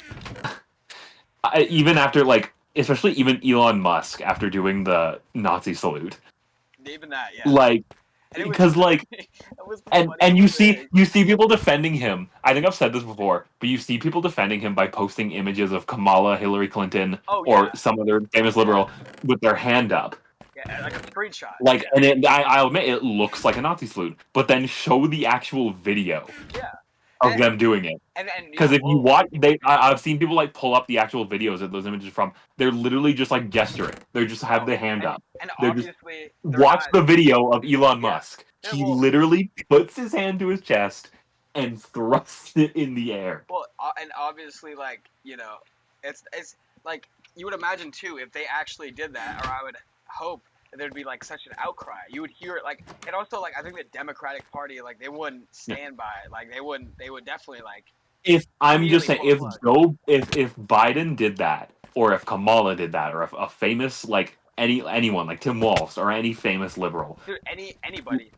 even after like, especially even Elon Musk after doing the Nazi salute, Even that, yeah. like, And it was because like, it was the and funniest thing. you see people defending him. I think I've said this before, but you see people defending him by posting images of Kamala, Hillary Clinton, Oh or yeah, some other famous liberal with their hand up. yeah, like a screenshot. Like, Yeah, and I'll admit it looks like a Nazi salute, but then show the actual video yeah. of And them doing it. you Because know, if you well, watch, I've seen people like pull up the actual videos that those images from. They're literally just like gesturing. They just have oh, their hand up. and They're just obviously they're watch not. the video of Elon Yeah, Musk. they're He literally puts his hand to his chest and thrusts it in the air. and obviously like it's like you would imagine too if they actually did that, or I would hope that there'd be like such an outcry. You would hear it like, and also like I think the Democratic Party like they wouldn't stand by it. Like they would definitely like If I'm just immediately saying, pull the plug. if Biden did that, or if Kamala did that, or if a famous like anyone like Tim Walz or any famous liberal, Dude, anybody,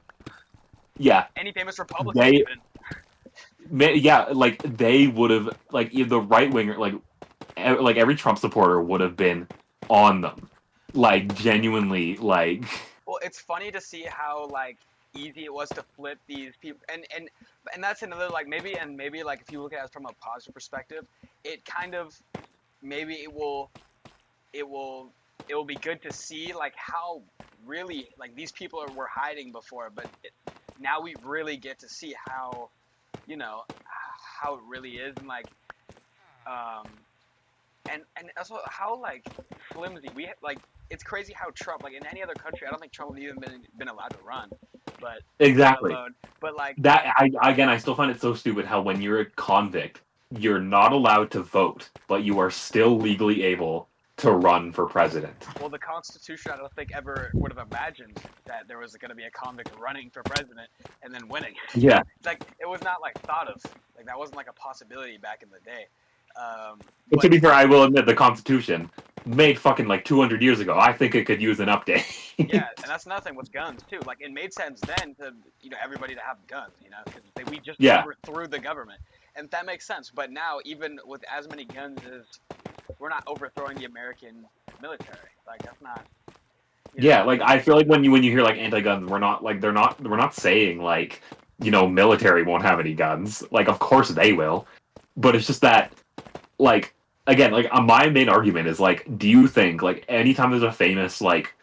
yeah, any famous Republican they even. yeah, like they would have like the right winger like every Trump supporter would have been on them, like genuinely like Well, it's funny to see how like easy it was to flip these people, and that's another like maybe like if you look at it from a positive perspective, it kind of maybe it will it will be good to see like how really like these people were hiding before, but now we really get to see how you know how it really is, and like um and also how like flimsy like it's crazy how Trump like in any other country I don't think Trump would even been allowed to run, but let exactly alone but like that. I still find it so stupid how when you're a convict, you're not allowed to vote, but you are still legally able to run for president. well the Constitution I don't think ever would have imagined that there was going to be a convict running for president and then winning. Yeah, Like it was not like thought of, like that wasn't like a possibility back in the day. but to But be fair, I will admit the Constitution made fucking like 200 years ago. I think it could use an update. yeah, and that's another thing with guns too. Like it made sense then to everybody to have guns, because we just Yeah, overthrew the government, and that makes sense. But now even with as many guns as we're not overthrowing the American military. Like that's not, yeah, like I feel like when you hear like anti-guns, we're not saying like military won't have any guns. Like of course they will, but it's just that like again like my main argument is like, do you think like anytime there's a famous like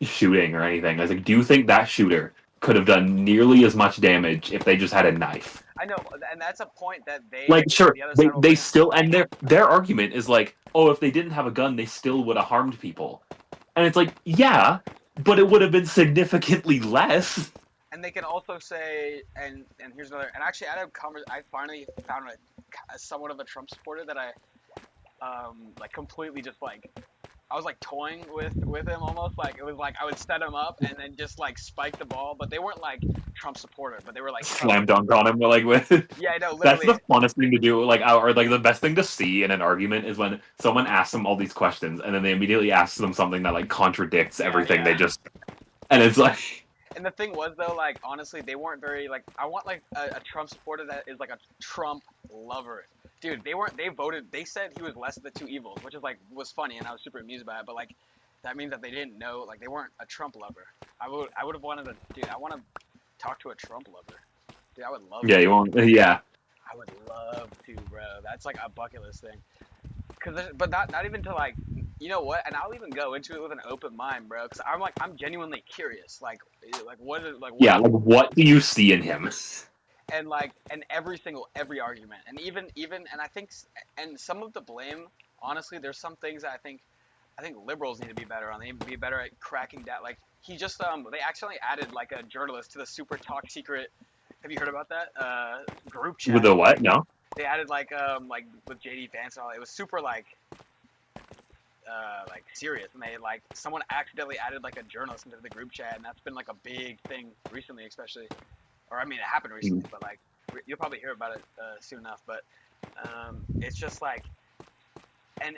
shooting or anything, I was like, do you think that shooter could have done nearly as much damage if they just had a knife? I know, and that's a point that Like sure, the other side will they bring up. still and their argument is like, oh, if they didn't have a gun, they still would have harmed people. And it's like, yeah, but it would have been significantly less. And they can also say, and here's another. And actually, I finally found somewhat of a Trump supporter that I like completely just like I was like toying with him almost. Like it was like I would set him up and then just like spike the ball, but they weren't like Trump supporter, but they were like Trump. Slam dunk on him, like with. Yeah, I know, That's literally. the funnest thing to do. Like, or like the best thing to see in an argument is when someone asks them all these questions and then they immediately ask them something that like contradicts Yeah, everything they yeah. just. And it's like, And the thing was though, like honestly, they weren't very like. I want like a Trump supporter that is like a Trump lover. Dude, they weren't. They voted. They said he was less of the two evils, which is like was funny, and I was super amused by it. But like, that means that they didn't know. Like, they weren't a Trump lover. I would have wanted to. Dude, I want to talk to a Trump lover. Dude, I would love. yeah, To. you won't. Yeah, I would love to, bro. That's like a bucket list thing. But not even to like, you know what? And I'll even go into it with an open mind, bro. Cause I'm genuinely curious. Like what yeah. is Like, what do you see in him? and like and every argument and even and I think and some of the blame, honestly, there's some things that I think liberals need to be better on. They need to be better at cracking down. Like he just they accidentally added like a journalist to the super top secret. Have you heard about that group With chat? the what? No. They added like with JD Vance and all. It was super like serious, and they like someone accidentally added like a journalist into the group chat, and that's been like a big thing recently, especially. Or I mean, it happened recently, but like you'll probably hear about it soon enough. But it's just like, and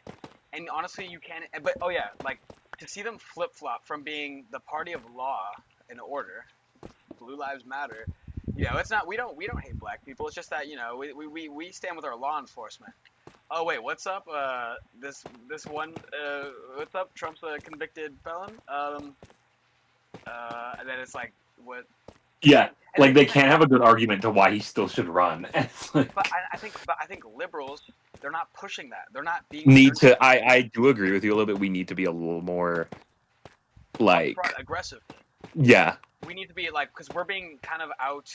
honestly, you can. But oh yeah, like to see them flip flop from being the party of law and order, Blue Lives Matter. You know, it's not. We don't hate black people. It's just that we stand with our law enforcement. Oh wait, what's up? This one. What's up? Trump's a convicted felon. And then it's like what? Yeah, And like they can't have a good argument to why he still should run. It's like, but I think liberals, they're not pushing that. They're not being. need to. I do agree with you a little bit. We need to be a little more like Upfront, aggressive. yeah. We need to be like, because we're being kind of out,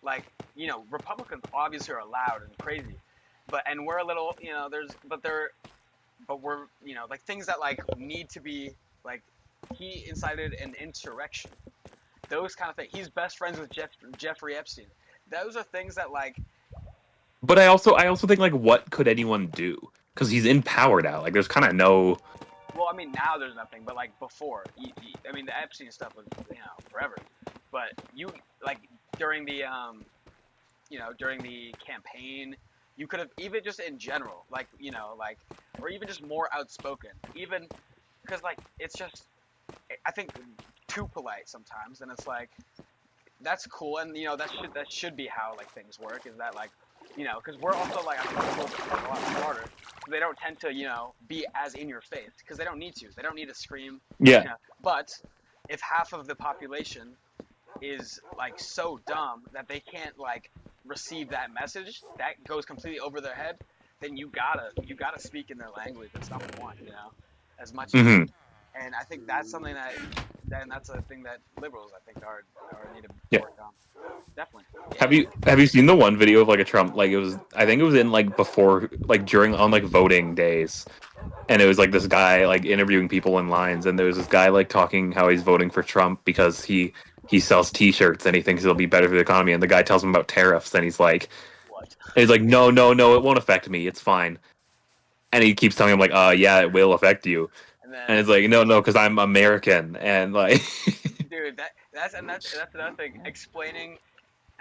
like, Republicans obviously are loud and crazy, and we're a little, but we're, like things that like need to be like, he incited an insurrection, those kind of things. He's best friends with Jeffrey Epstein. Those are things that like, But I also think like what could anyone do? Because he's in power now. Like there's kind of no. well, I mean now there's nothing, but like before, I mean the Epstein stuff was forever, but you like during the during the campaign, you could have even just in general, like like, or even just more outspoken, even because like it's just, I think, too polite sometimes, and it's like that's cool, and that should be how like things work, is that like because we're also like, I think we're a lot smarter, so they don't tend to be as in your face because they don't need to scream, Yeah. but if half of the population is like so dumb that they can't like receive that message that goes completely over their head, then you gotta speak in their language. That's number one, as much as, Hmm. and I think that's something that's a thing that liberals, I think, are need to Yeah. work on. Definitely. Have you seen the one video of like a Trump, like it was, I think it was in like before, like during on like voting days, and it was like this guy like interviewing people in lines, and there was this guy like talking how he's voting for Trump because he sells T-shirts and he thinks it'll be better for the economy, and the guy tells him about tariffs, and What? no, no, no, it won't affect me, it's fine, and he keeps telling him like, yeah, it will affect you, And and then, it's like, no, no, because I'm American, and like dude, that's another thing. Explaining.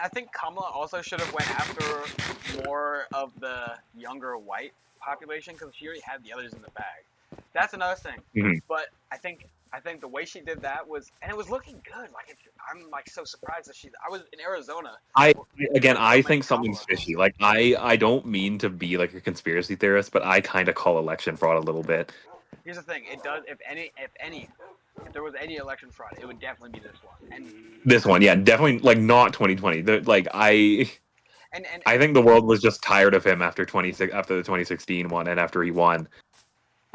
I think Kamala also should have went after more of the younger white population because she already had the others in the bag. That's another thing. Mhm. But I think the way she did that was, and it was looking good. Like I'm like so surprised that I was in Arizona. I And there again, were so I many think something's Kamala. fishy. Like I don't mean to be like a conspiracy theorist, but I kind of call election fraud a little bit. Here's the thing. It does. If there was any election fraud, it would definitely be this one. And This one, yeah, definitely like not 2020. Like and I think the world was just tired of him after after the 2016 one and after he won.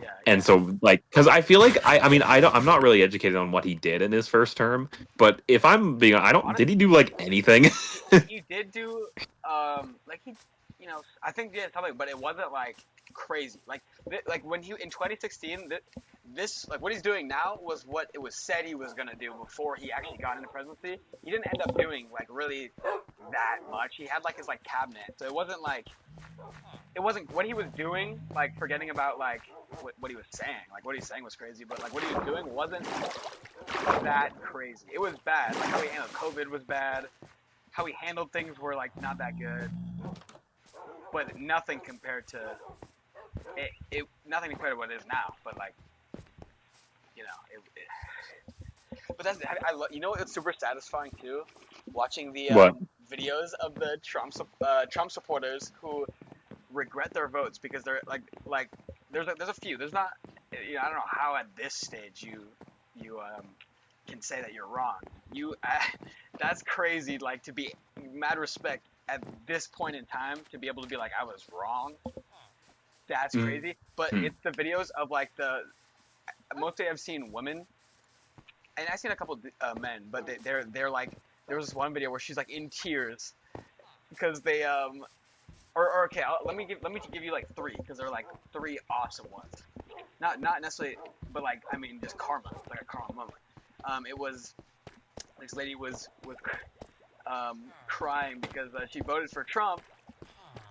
yeah, And so like cuz I feel like I mean I'm not really educated on what he did in his first term, but if I'm being I don't did he do like anything? he did do like he I think he did something, but it wasn't like crazy, like when he in 2016, this like what he's doing now was what it was said he was gonna do before he actually got into presidency. He didn't end up doing like really that much. He had like his like cabinet, so it wasn't what he was doing, like forgetting about like what he was saying, like what he's saying was crazy, but like what he was doing wasn't that crazy. It was bad, like how he handled COVID was bad, how he handled things were like not that good, but nothing compared to nothing compared to what it is now. But like, but that's I love. You know what's super satisfying too? Watching the What? videos of the Trump supporters who regret their votes because they're like there's a few. There's not. I don't know how at this stage you can say that you're wrong. That's crazy. Like to be mad respect at this point in time to be able to be like I was wrong. That's crazy. But it's the videos of like mostly I've seen women, and I've seen a couple men, but they're like there was this one video where she's like in tears because they or okay, let me give you like three because they're like three awesome ones. Not necessarily, but like I mean just karma, like a karma moment. It was this lady was crying because she voted for Trump,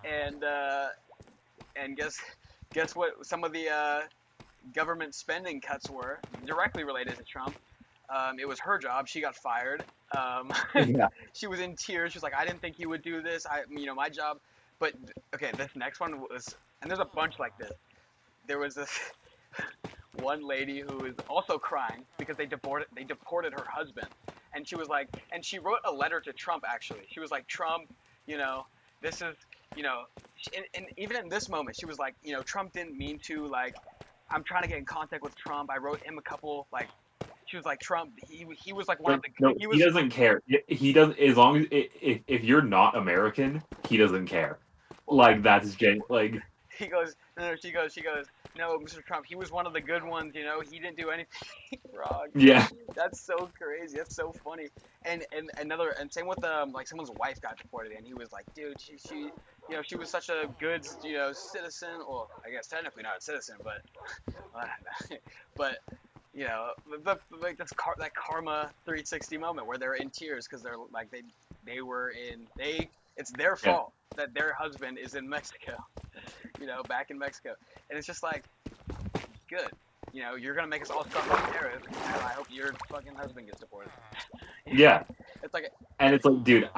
and guess what? Some of the government spending cuts were directly related to Trump. It was her job. She got fired. Um, Yeah. she was in tears. She was like, "I didn't think you would do this. My job." But okay, this next one was, and there's a bunch like this. There was this one lady who was also crying because they deported her husband, and she was like, and she wrote a letter to Trump actually. She was like, Trump, you know, this is, you know, and even in this moment, she was like, Trump didn't mean to, like, I'm trying to get in contact with Trump. I wrote him a couple, like, she was like, Trump, he was like one of Like, the, no, he he was, doesn't care. He does, as long as if you're not American, he doesn't care. well, Like that's like he goes, no, she goes, no, Mr. Trump, he was one of the good ones, he didn't do anything wrong. yeah. That's so crazy. That's so funny. And same with like someone's wife got deported, and he was like, dude, she was such a good citizen. Well, I guess technically not a citizen, but but like that karma 360 moment where they're in tears because they're like they were in they it's their Yeah. fault that their husband is in Mexico, back in Mexico, and it's just like good. You're gonna make us all stuff on tariffs, and I hope your fucking husband gets deported. Yeah. It's like, And it's like, dude,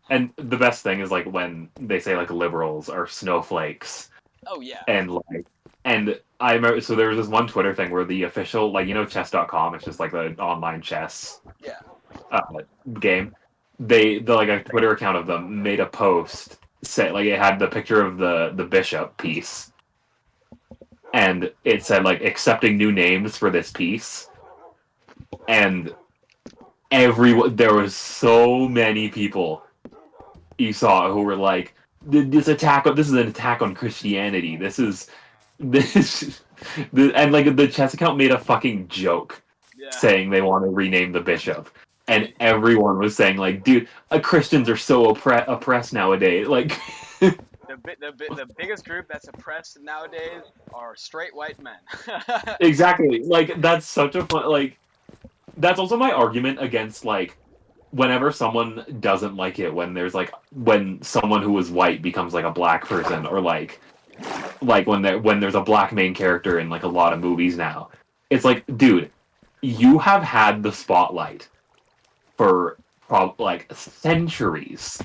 and the best thing is like when they say like liberals are snowflakes oh yeah, and like and I remember so there was this one Twitter thing where the official like chess.com, it's just like the online chess yeah, uh, game. The like a Twitter account of them made a post say like it had the picture of the bishop piece and it said like accepting new names for this piece and everyone there was so many people you saw who were like this is an attack on Christianity. This and like the chess account made a fucking joke yeah. saying they want to rename the bishop. And everyone was saying like, dude, Christians are so oppressed nowadays. Like The biggest group that's oppressed nowadays are straight white men. exactly. Like that's such a fun like that's also my argument against like whenever someone doesn't like it when there's like when someone who is white becomes like a black person or like when there's a black main character in like a lot of movies now. It's like, dude, you have had the spotlight for like centuries.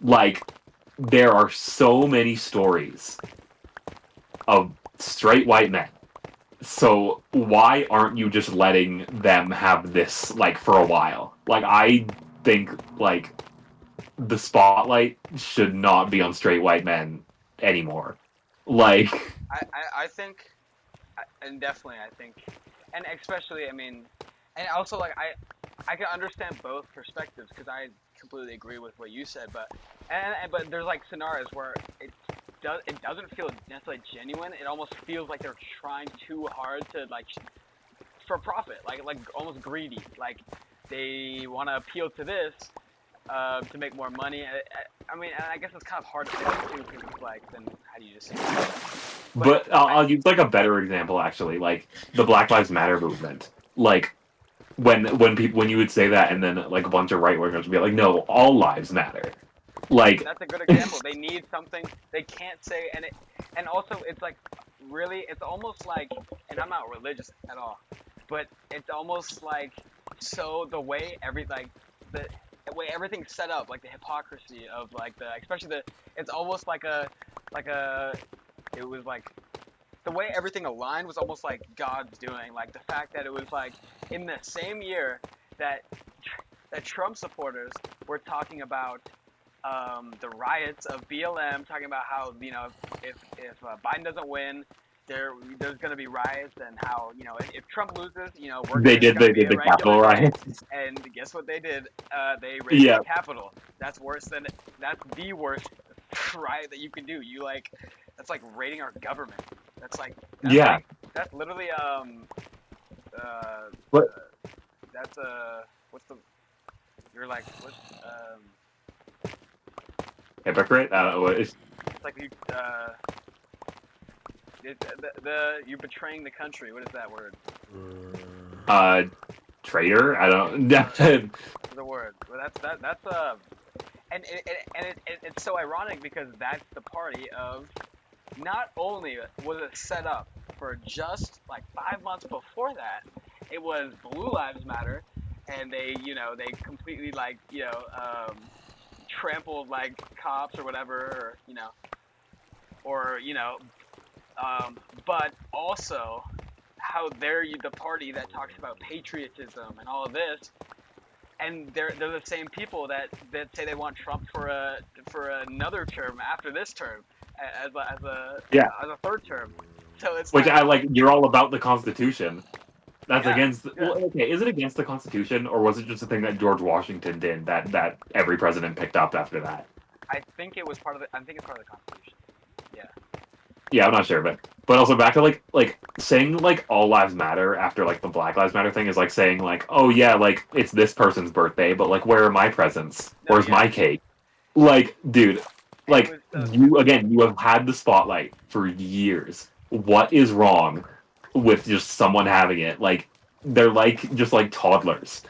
Like there are so many stories of straight white men. So why aren't you just letting them have this like for a while? Like I think like the spotlight should not be on straight white men anymore. Like I think, and definitely I think, and especially I mean, and also like I can understand both perspectives because I completely agree with what you said, but there's like scenarios where it doesn't feel necessarily genuine. It almost feels like they're trying too hard to like for profit, like almost greedy. Like they want to appeal to this to make more money. I mean, and I guess it's kind of hard to say too because it's like then how do you just say that? but I'll use like a better example actually, like the Black Lives Matter movement. Like when you would say that and then like a bunch of right wingers would be like, no, all lives matter. Like That's a good example. They need something they can't say, and also it's like really, it's almost like, and I'm not religious at all, but it's almost like so the way everything's set up, like the hypocrisy of like especially it's almost like a, it was like the way everything aligned was almost like God's doing. Like the fact that it was like in the same year that Trump supporters were talking about the riots of BLM, talking about how if Biden doesn't win, there's gonna be riots, and how if Trump loses, it's gonna they be did a the regular Capitol day. riot. And guess what they did? They raided Yeah, the Capitol. That's the worst riot that you can do. That's like raiding our government. That's like yeah. that's literally uh But that's what's the you're like what's hypocrite. I don't know what is. it's like you you're betraying the country. What is that word? Uh, traitor. I don't. The word. Well, that's it's so ironic because that's the party of not only was it set up for just like 5 months before that, it was Blue Lives Matter, and they completely trampled like cops or whatever, or but also how they're the party that talks about patriotism and all of this, and they're the same people that say they want Trump for another term after this term, Yeah, as a third term. So it's which like, I like. You're all about the Constitution. That's yeah, against. yeah. Well, okay, is it against the Constitution, or was it just a thing that George Washington did that every president picked up after that? I think it was part of the. I think it's part of the Constitution. Yeah. Yeah, I'm not sure, but also back to like saying like all lives matter after like the Black Lives Matter thing is like saying like, oh yeah, like it's this person's birthday, but like where are my presents? No, Where's yeah. my cake? Like, dude, And it like was so you have had the spotlight for years. What is wrong with just someone having it? Like they're like just like toddlers.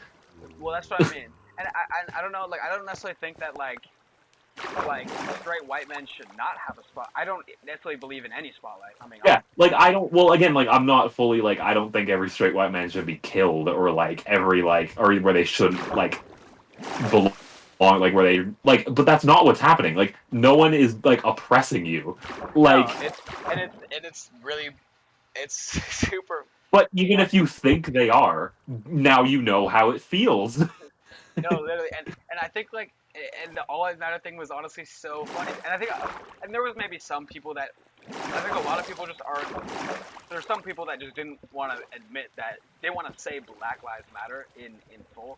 well. That's what I mean. And I don't know. Like I don't necessarily think that like straight white men should not have a spot. I don't necessarily believe in any spotlight. I mean, Yeah, like I don't. Well, again, like I'm not fully like I don't think every straight white man should be killed or like every like or where they shouldn't like belong, like where they like. But that's not what's happening. Like no one is like oppressing you. no, Like, it's really it's super. but even if you think they are, now you know how it feels. No, literally, and I think like, and the All Lives Matter thing was honestly so funny, and I think, and there was maybe some people that, I think a lot of people just are, there's some people that just didn't want to admit that they want to say Black Lives Matter in full,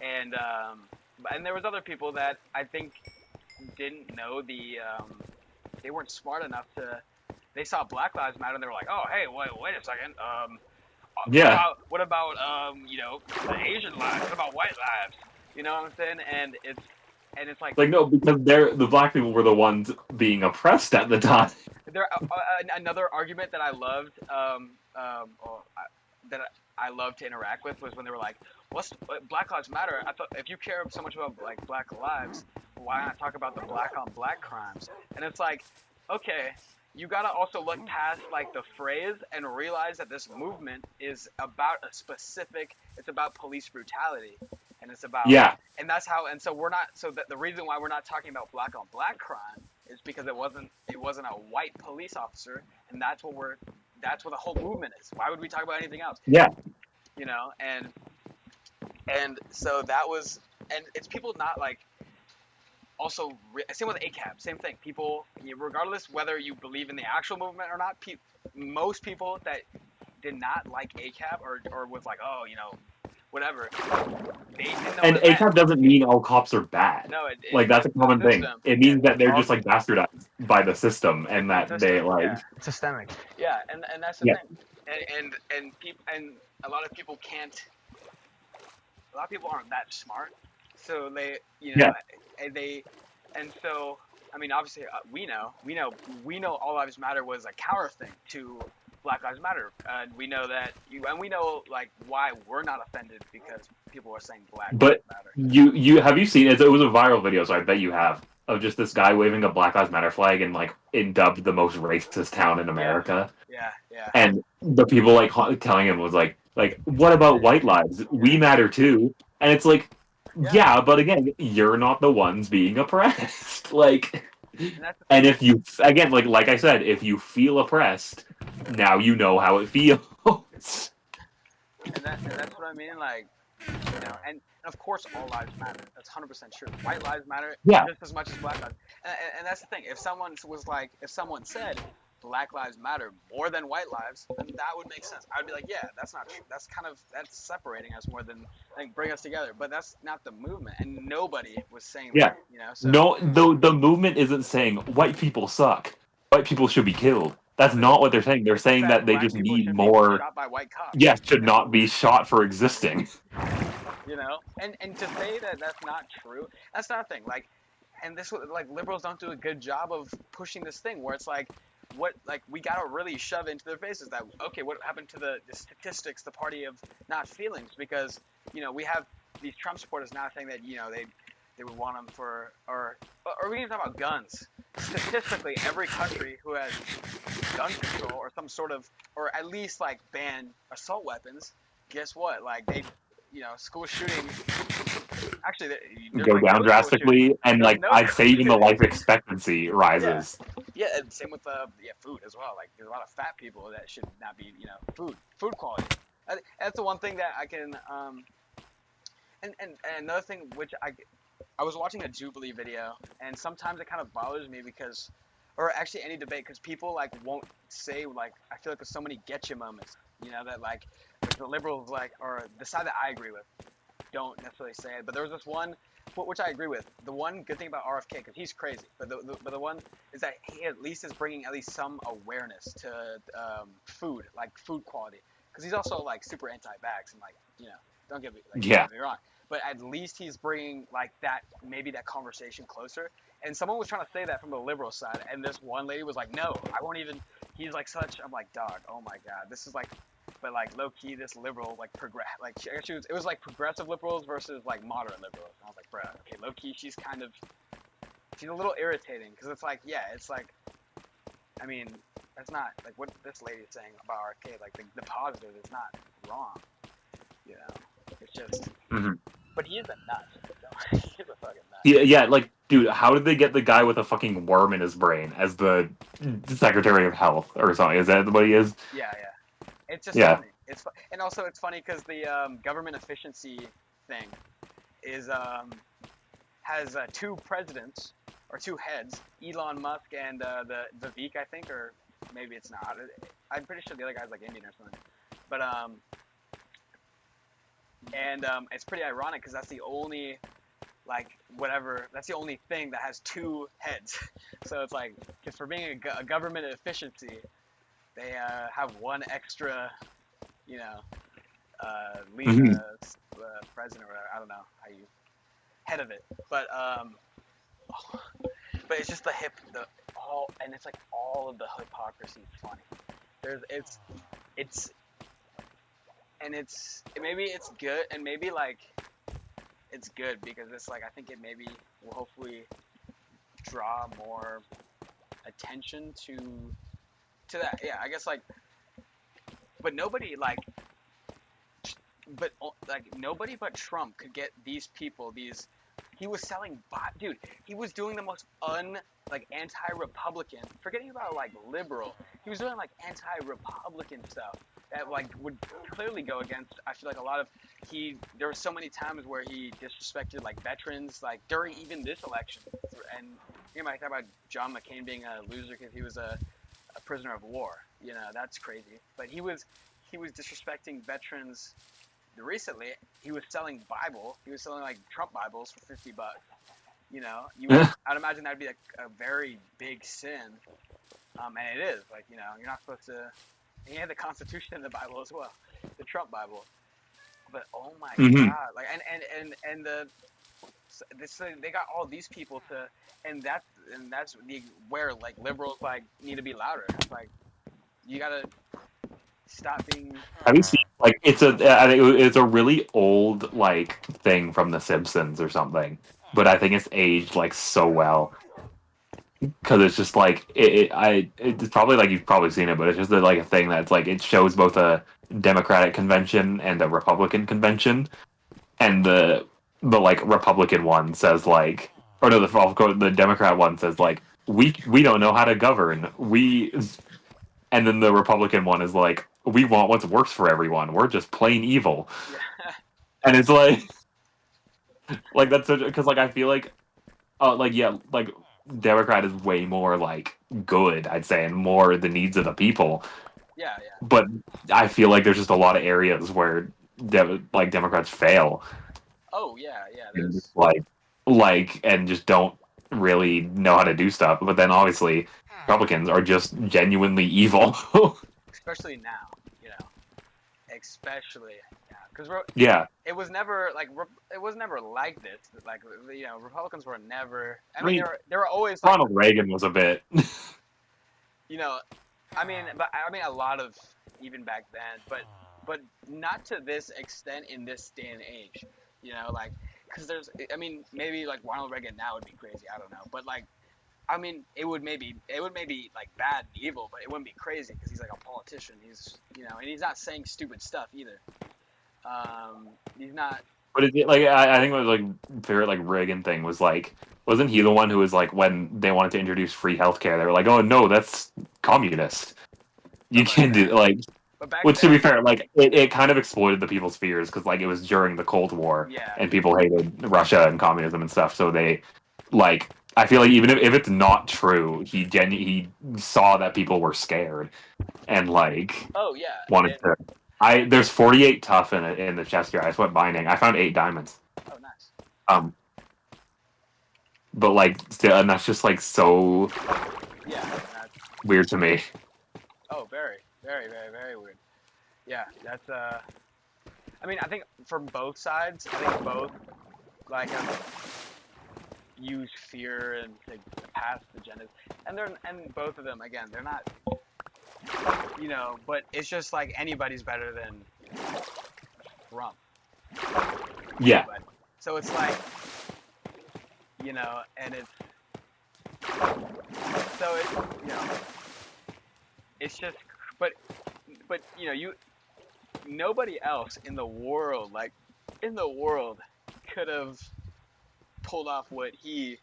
and and there was other people that I think didn't know they weren't smart enough to, they saw Black Lives Matter and they were like, oh hey, wait a second, what Yeah, about the Asian lives? What about white lives? You know what I'm saying? And it's like like no, because they're the black people were the ones being oppressed at the time. there another argument that I loved that I loved to interact with was when they were like, "What's Black Lives Matter?" I thought if you care so much about like black lives, why not talk about the black on black crimes? And it's like, okay, you gotta also look past like the phrase and realize that this movement is about a specific. It's about police brutality, and it's about, Yeah, and that's how. And so we're not. So that the reason why we're not talking about black on black crime is because it wasn't a white police officer, and that's what the whole movement is. Why would we talk about anything else? yeah, And so that was, and it's people not like, also same with ACAB, same thing. People, regardless whether you believe in the actual movement or not, most people that did not like ACAB or was like, oh, whatever, they didn't know and what it meant. ACAB doesn't mean all cops are bad. No, Like that's a it's common the thing. system. It Yeah, means that they're all just like bastardized by the system, and the that they system. like Yeah, systemic. Yeah, and that's the yeah, thing. And people, and a lot of people can't. A lot of people aren't that smart, so they, yeah. and they, and so I mean, obviously, we know All Lives Matter was a counter thing to Black Lives Matter, and we know that and we know like why we're not offended because people are saying Black Lives But Matter. you have you seen it? It was a viral video, so I bet you have of just this guy waving a Black Lives Matter flag and like in dubbed the most racist town in Yeah, America, yeah, yeah, and the people like telling him was like what about white lives? We yeah, matter too, and it's like yeah. yeah, but again, you're not the ones being oppressed, like. And that's the And thing. if you again like I said, if you feel oppressed, now you know how it feels. And that's what I mean. Like, and of course, all lives matter. That's 100% true. White lives matter Yeah, just as much as black lives. And that's the thing. If someone said Black Lives Matter more than white lives, then that would make sense. I'd be like, yeah, that's not true. That's separating us more than like bring us together. But that's not the movement, and nobody was saying yeah. that. So No, the movement isn't saying white people suck. White people should be killed. That's it's, not what they're saying. They're it's saying that that they black just people need shouldn't be more. shot by white cops. Yes, should not be shot for existing. And to say that that's not true, that's not a thing. Like, and this like liberals don't do a good job of pushing this thing where it's like, we gotta really shove into their faces that, okay, what happened to the statistics, the party of not feelings, because we have these Trump supporters now saying that they would want them for, or we can talk about guns. Statistically, every country who has gun control or some sort of, or at least like ban assault weapons, guess what? Like school shooting. Actually, there's Go like down no school shooting. drastically, and There's like no I'd school say even the shooting. life expectancy Yeah, rises. yeah, and same with food as well. Like there's a lot of fat people that should not be food quality. That's the one thing that I can and another thing which I was watching a Jubilee video, and sometimes it kind of bothers me because, or actually any debate, because people like won't say, like, I feel like there's so many getcha moments, that like the liberals like, or the side that I agree with don't necessarily say it, but there was this one, which I agree with. The one good thing about RFK, because he's crazy, but the one is that he at least is bringing at least some awareness to food, like food quality, because he's also like super anti-vax and like don't Yeah. get me wrong, but at least he's bringing like that, maybe that conversation closer. And someone was trying to say that from the liberal side, and this one lady was like, "No, I won't even." He's like such. I'm like, dog. Oh my god, this is like, but like low key, this liberal like it was like progressive liberals versus like moderate liberals. And I was like, bro, okay, low key, she's a little irritating because it's like, yeah, it's like, I mean, that's not like what this lady is saying about RFK. Like the positive is not wrong, It's just, hmm but he is a nut. So. He's a fucking nut. Yeah. Like, dude, how did they get the guy with a fucking worm in his brain as the Secretary of Health or something? Is that what he is? Yeah, yeah. It's just Yeah. funny. And also it's funny because the government efficiency thing is has two presidents or two heads, Elon Musk and the Vivek, I think, or maybe it's not. I'm pretty sure the other guy's like Indian or something. But it's pretty ironic because that's the only that's the only thing that has two heads. So it's like, because for being a government efficiency, they have one extra, you know, lead hmm president or whatever. I don't know how you head of it, but it's just and it's like all of the hypocrisy is funny. There's it's maybe it's good, and maybe like it's good because it's like I think it maybe will hopefully draw more attention to that. Yeah, I guess like, but nobody nobody but Trump could get these people these. He was selling dude. He was doing the most anti-Republican. Forgetting about like liberal. He was doing like anti-Republican stuff that like would clearly go against. I feel like a lot of there were so many times where he disrespected like veterans, like during even this election. And I talk about John McCain being a loser because he was a prisoner of war. That's crazy. But he was disrespecting veterans. Recently, he was selling Bible. He was selling like Trump Bibles for $50. I'd imagine that'd be a very big sin. And it is like you're not supposed to. He had the Constitution in the Bible as well, the Trump Bible. But oh my hmm God, like and they got all these people to, and that's where like liberals like need to be louder. It's like you gotta stop being. Have you seen like I think it's a really old like thing from The Simpsons or something, but I think it's aged like so well because it's just like it's probably like you've probably seen it, but it's just like a thing that's like it shows both a Democratic convention and a Republican convention, and the like Republican one says like, or no, the Democrat one says like we don't know how to govern, and then the Republican one is like, we want what's works for everyone. We're just plain evil. Yeah. And it's like that's because like I feel like yeah, like Democrat is way more like good, I'd say, and more the needs of the people. Yeah, yeah. But I feel like there's just a lot of areas where like Democrats fail, Oh yeah, yeah. and just, There's and just don't really know how to do stuff. But then obviously Republicans are just genuinely evil. especially now, you know, especially now, because Yeah. it was never like this. Like Republicans were never. I I mean, mean, they were always like Ronald Reagan was a bit. you know, I mean a lot of even back then, but not to this extent in this day and age. You know, like because there's I mean maybe like Ronald Reagan now would be crazy. I don't know, but like I mean it would maybe like bad and evil, but it wouldn't be crazy because he's like a politician. He's and he's not saying stupid stuff either. He's not. But like I think it was like favorite like Reagan thing was like wasn't he the one who was like when they wanted to introduce free healthcare they were like, oh no, that's communist. You But can't do like back which to be then, fair, like it kind of exploited the people's fears because like it was during the Cold War yeah. and people hated Russia and communism and stuff. So they like I feel like even if it's not true, he saw that people were scared and like Oh yeah. wanted to. There's 48 tough in the chest here. I just went binding. I found 8 diamonds. Oh nice. Um, but like still, and that's just like so Yeah. weird to me. Oh, very, very, very, very weird. Yeah, that's I mean, I think from both sides, I think both like use fear and to pass agendas, and both of them again, they're not, but it's just like anybody's better than Trump. Yeah. Anybody. So it's like, and it's so it's just, but nobody else in the world, like in the world, could have pulled off what he,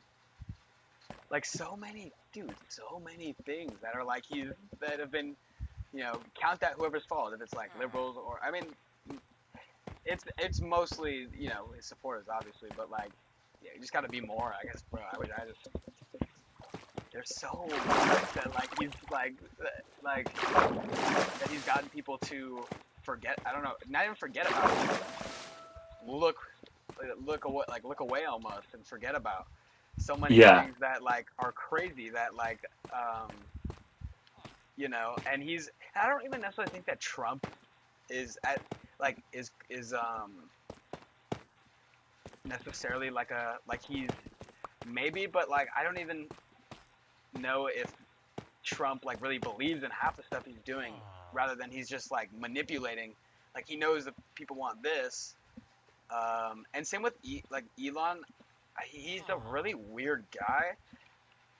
like so many things that are like that have been, count that whoever's fault, if it's like liberals or I mean, it's mostly his supporters obviously, but like yeah, you just got to be more, I guess, bro. I just there's so much that like he's like that he's gotten people to forget. I don't know, not even forget about it. Look away almost and forget about so many things that like are crazy that like and I don't even necessarily think that Trump is at like is necessarily like he's maybe, but like I don't even know if Trump like really believes in half the stuff he's doing, rather than he's just like manipulating. Like he knows that people want this, and same with Elon. He's a really weird guy.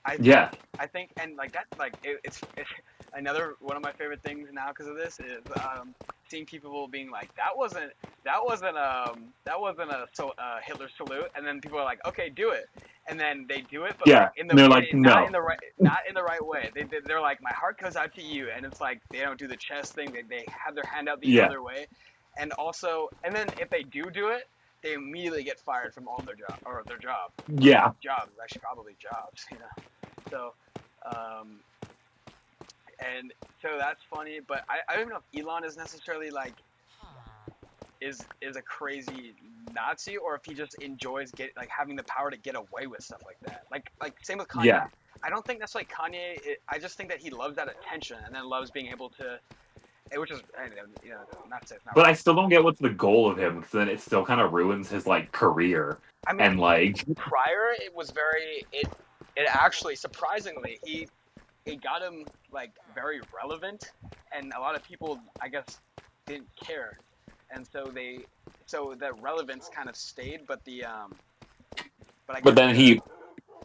I think, and like that, like it's another one of my favorite things now because of this is seeing people being like that wasn't a Hitler salute, and then people are like, okay, do it, and then they do it, but like not in the right way. They're like, my heart goes out to you, and it's like they don't do the chest thing. They have their hand out the other way, and then if they do it, they immediately get fired from all their job or their job. Yeah. Jobs, actually probably jobs, So, and so that's funny, but I don't know if Elon is necessarily like is a crazy Nazi, or if he just enjoys having the power to get away with stuff like that. Like same with Kanye. Yeah. I don't think that's like Kanye. I just think that he loves that attention and then loves being able to. Which is, not to say it's not. But I still don't get what's the goal of him, because then it still kind of ruins his like career. I mean, and like prior, it was very it actually surprisingly it got him like very relevant, and a lot of people I guess didn't care, and so that relevance kind of stayed, but then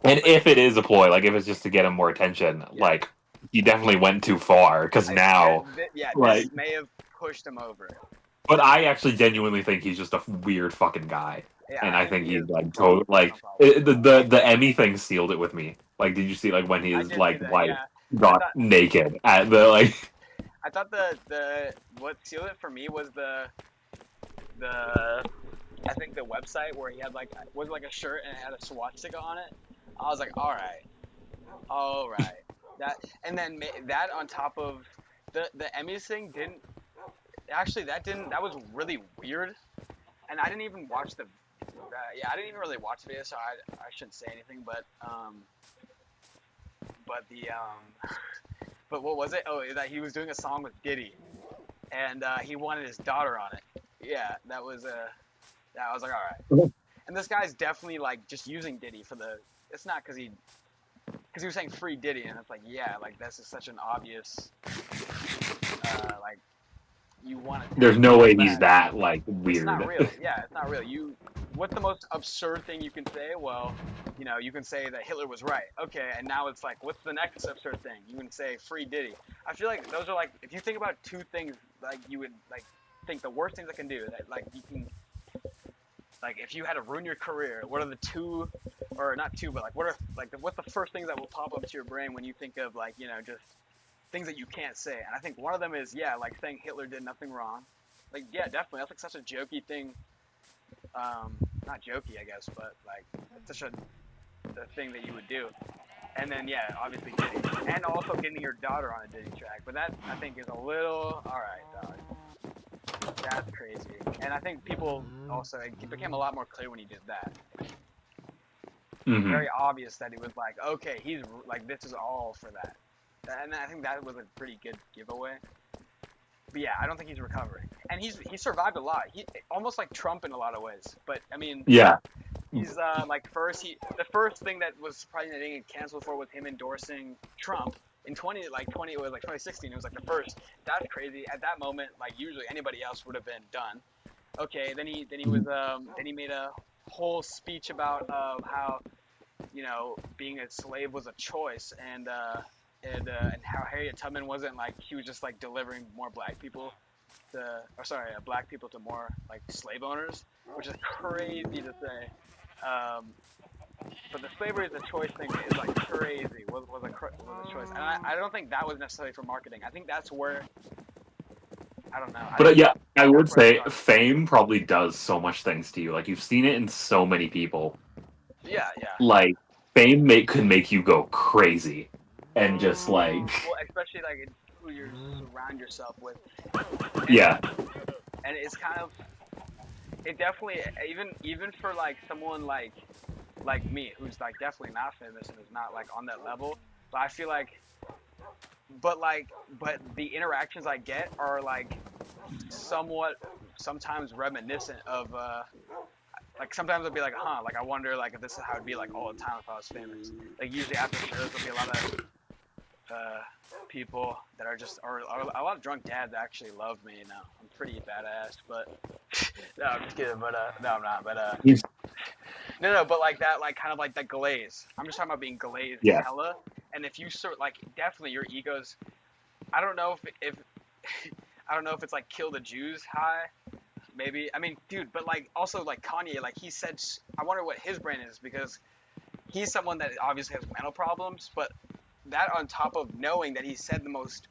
if it is a ploy, like if it's just to get him more attention, like he definitely went too far, because now this may have pushed him over. But I actually genuinely think he's just a weird fucking guy. Yeah, and I think he's like total like the Emmy thing sealed it with me. Like, did you see like when his like wife got naked at the like? I thought the what sealed it for me was the I think the website where he had like was like a shirt and it had a swastika on it. I was like, all right, that, and then that on top of the Emmys thing that was really weird, and I didn't even watch the. I didn't even really watch the video, so I shouldn't say anything. But but what was it? Oh, that he was doing a song with Diddy, and he wanted his daughter on it. Yeah, that was I was like, all right. And this guy's definitely like just using Diddy for the. It's not because because he was saying free Diddy, and it's like, yeah, like this is such an obvious, like you want to There's take no way people he's back. that like It's not weird. real. Yeah, it's not real. What's the most absurd thing you can say? Well, you can say that Hitler was right. Okay, and now it's like, what's the next absurd thing? You can say free Diddy. I feel like those are like, if you think about two things, like you would like think the worst things I can do that like you can like if you had to ruin your career, what are the two, or not two, but like what are like what's the first things that will pop up to your brain when you think of like just things that you can't say? And I think one of them is like saying Hitler did nothing wrong. Like yeah, definitely that's like such a jokey thing. Not jokey I guess, but like it's such a thing that you would do. And then yeah, obviously Diddy, and also getting your daughter on a Diddy track. But that I think is a little all right, dog. That's crazy. And I think people also it became a lot more clear when he did that. Hmm. Very obvious that he was like, okay, he's like this is all for that. And I think that was a pretty good giveaway. But yeah, I don't think he's recovering. And he survived a lot. He almost like Trump in a lot of ways. But I mean, Yeah. he's like the first thing that was surprising that didn't get canceled for was him endorsing Trump in 20 it was like 2016. It was like the first. That's crazy. At that moment, like usually anybody else would have been done. Okay, then he made a whole speech about how being a slave was a choice, and how Harriet Tubman wasn't like he was just like delivering more black people to more like slave owners, which is crazy to say. Um, but the slavery is a choice thing is like crazy. Was a choice, and I don't think that was necessarily for marketing. I think that's where I don't know. I But think yeah, I would that's where it say started. fame probably does so much things to you. Like you've seen it in so many people. Yeah, yeah. Like could make you go crazy, and just like Well, especially like in who you surround yourself with, and yeah, it's kind of it definitely even for like someone like me who's like definitely not famous and is not like on that level, but I feel like but the interactions I get are like somewhat sometimes reminiscent of like sometimes I'll be like, huh, like I wonder like if this is how it'd be like all the time if I was famous. Like usually after shows there'll be a lot of people that are just or a lot of drunk dads actually love me now. I'm pretty badass, but no, I'm just kidding. But no, I'm not. But he's no, but like that, like kind of like that glaze. I'm just talking about being glazed yeah. hella. And if you sort like definitely your egos. I don't know if I don't know if it's like kill the Jews high. Maybe I mean, dude, but like also like Kanye, like he said, I wonder what his brain is because he's someone that obviously has mental problems, but that on top of knowing that he said the most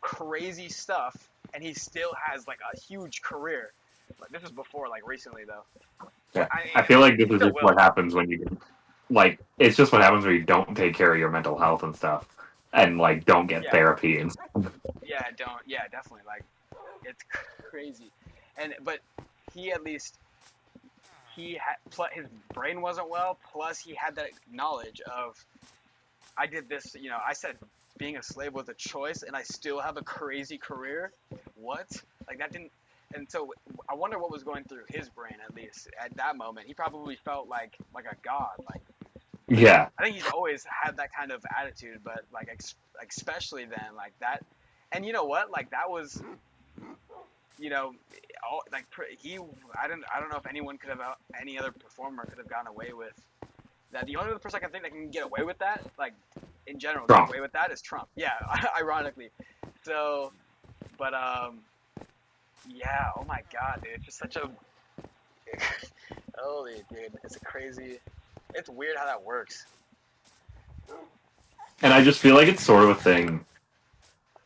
crazy stuff and he still has like a huge career. Like this is before like recently though. Yeah. I feel And like this he is still just what will. happens when you like it's just what happens when you don't take care of your mental health and stuff, and like don't get Yeah, therapy and yeah, definitely. Like it's crazy, and but he at least he had his brain wasn't well. Plus he had that knowledge of I did this. I said being a slave was a choice, and I still have a crazy career. What? Like that didn't. And so I wonder what was going through his brain at least at that moment. He probably felt like a god. Like yeah. I think he's always had that kind of attitude, but like especially then like that. And you know what? Like that was all, like he. I don't know if anyone could have any other performer could have gotten away with that. The only other person I can think that can get away with that, like in general, get Trump. away with that is Trump. Yeah, ironically. So, but yeah. Oh my God, dude, it's just such a holy dude. It's a crazy. It's weird how that works. And I just feel like it's sort of a thing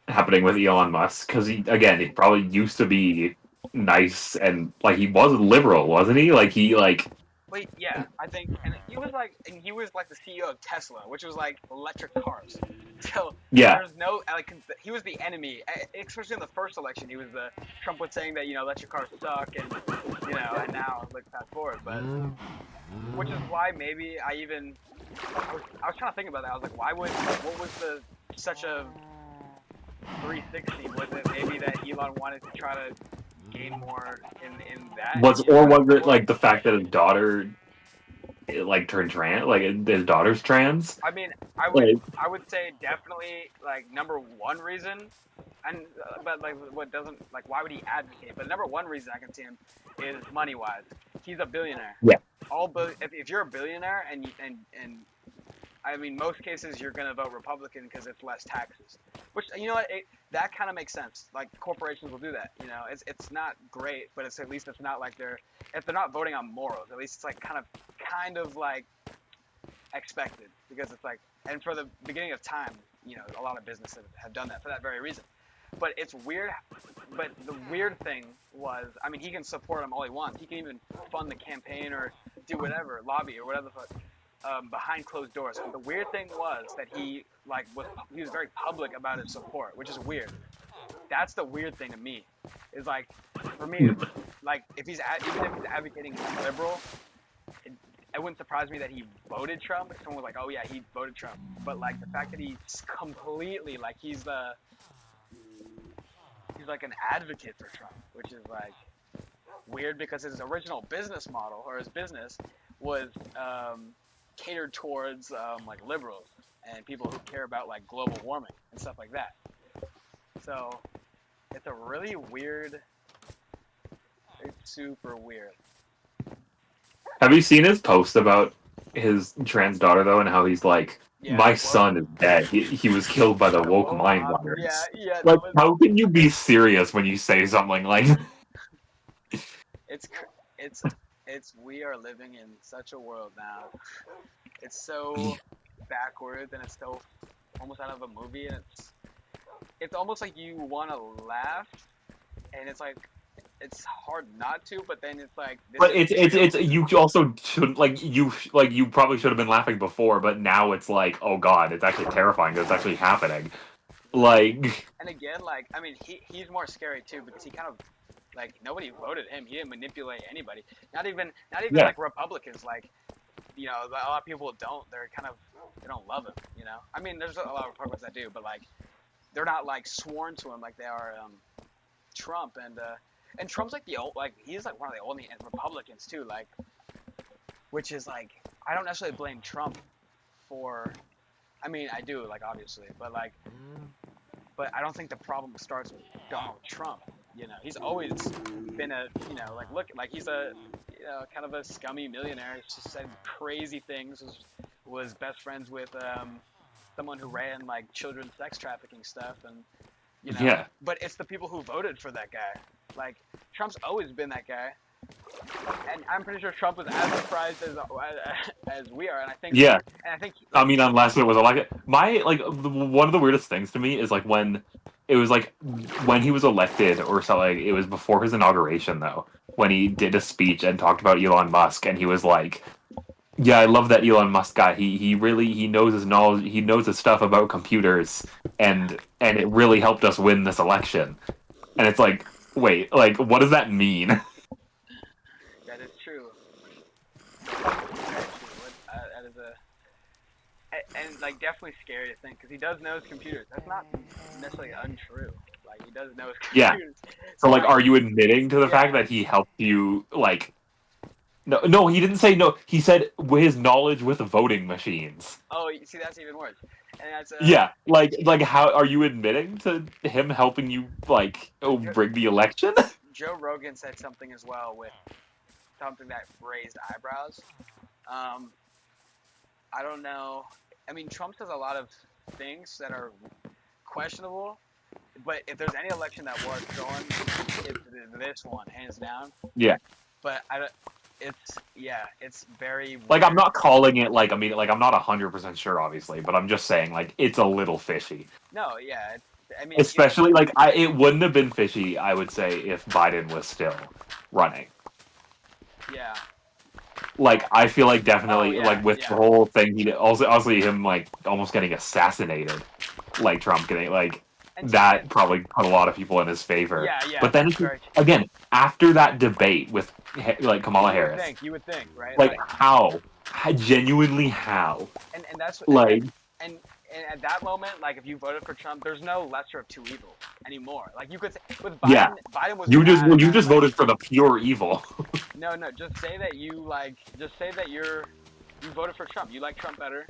happening with Elon Musk because he probably used to be nice and like he was liberal, wasn't he? Like he like Wait, yeah, I think, and he was like the CEO of Tesla, which was like electric cars. So yeah. there's no like he was the enemy, especially in the first election. Trump was saying that electric cars suck, and and now look fast forward, but which is why maybe I was trying to think about that. I was like, what was such a 360? Was it maybe that Elon wanted to try to gain more in that? Was it like the fact that his daughter like turned trans, like his daughter's trans. I mean, I would Like, I would say definitely like number one reason, and but like what doesn't like why would he advocate? But number one reason I can see him is money wise. He's a billionaire. Yeah. If you're a billionaire and I mean most cases you're gonna vote Republican because it's less taxes. Which you know what that kind of makes sense. Like corporations will do that. You know, it's not great, but it's at least it's not like if they're not voting on morals. At least it's like kind of like expected because it's like and for the beginning of time you know a lot of businesses have done that for that very reason but it's weird but the weird thing was I mean he can support him all he wants he can even fund the campaign or do whatever lobby or whatever the fuck behind closed doors but the weird thing was that he was very public about his support which is weird that's the weird thing to me is like for me like even if he's advocating liberal it wouldn't surprise me that he voted Trump. If someone was like, "Oh yeah, he voted Trump," but like the fact that he's completely like he's like an advocate for Trump, which is like weird because his original business model or his business was catered towards like liberals and people who care about like global warming and stuff like that. So it's a really weird. It's super weird. have you seen his post about his trans daughter though, and how he's like, Yeah, my son is dead. He was killed by the woke mind yeah, runners. yeah. Like, how can you be serious when you say something like that? It's we are living in such a world now. It's so backwards and it's so almost out of a movie and it's almost like you want to laugh and it's like it's hard not to but then it's like But it's you also should you probably should have been laughing before, but now it's like, oh god, it's actually terrifying that it's actually happening. Like, and again like I mean he's more scary too because he kind of like nobody voted him he didn't manipulate anybody not even yeah, like Republicans like you know a lot of people they're kind of they don't love him you know I mean there's a lot of Republicans that do but like they're not like sworn to him like they are Trump and Trump's like he's like one of the only Republicans too like which is like I don't necessarily blame Trump for I mean I do like obviously but I don't think the problem starts with Donald Trump you know he's always been a you know like look like he's a you know kind of a scummy millionaire he's just said crazy things was best friends with someone who ran like children's sex trafficking stuff and you know yeah. but it's the people who voted for that guy like Trump's always been that guy and I'm pretty sure Trump was as surprised as we are and Yeah. I think I mean, unless it was like one of the weirdest things to me is like when it was like when he was elected or something. It was before his inauguration though, when he did a speech and talked about Elon Musk, and he was like, "Yeah, I love that Elon Musk guy. He really he knows his knowledge. He knows his stuff about computers, and it really helped us win this election." And it's like, wait, like what does that mean? that is true. That is and like definitely scary to think because he does know his computers. That's not necessarily untrue. Like he does know his Yeah. computers. So like, are you admitting to the fact that he helped you like? No, he didn't say no. He said his knowledge with voting machines. Oh, you see, that's even worse. And that's Yeah, like how are you admitting to him helping you like rig the election? Joe Rogan said something as well with something that raised eyebrows. I don't know. I mean, Trump does a lot of things that are questionable, but if there's any election that was going, it's this one, hands down. Yeah. But I don't. It's very weird. Like I'm not calling it like I mean like I'm not 100% sure obviously, but I'm just saying like it's a little fishy. No, yeah. I mean, especially like it wouldn't have been fishy, I would say, if Biden was still running. Yeah. Like I feel like definitely like with yeah. the whole thing, he also obviously him like almost getting assassinated, like Trump getting like that probably put a lot of people in his favor. Yeah. But then again, after that debate with like Kamala Harris, you would think, right? Like how genuinely how? And that's like and at that moment, like if you voted for Trump, there's no lesser of two evils anymore. Like you could say with Biden, yeah. Biden was you just voted for the pure evil. No, just say that you like just say that you're You voted for Trump. You like Trump better,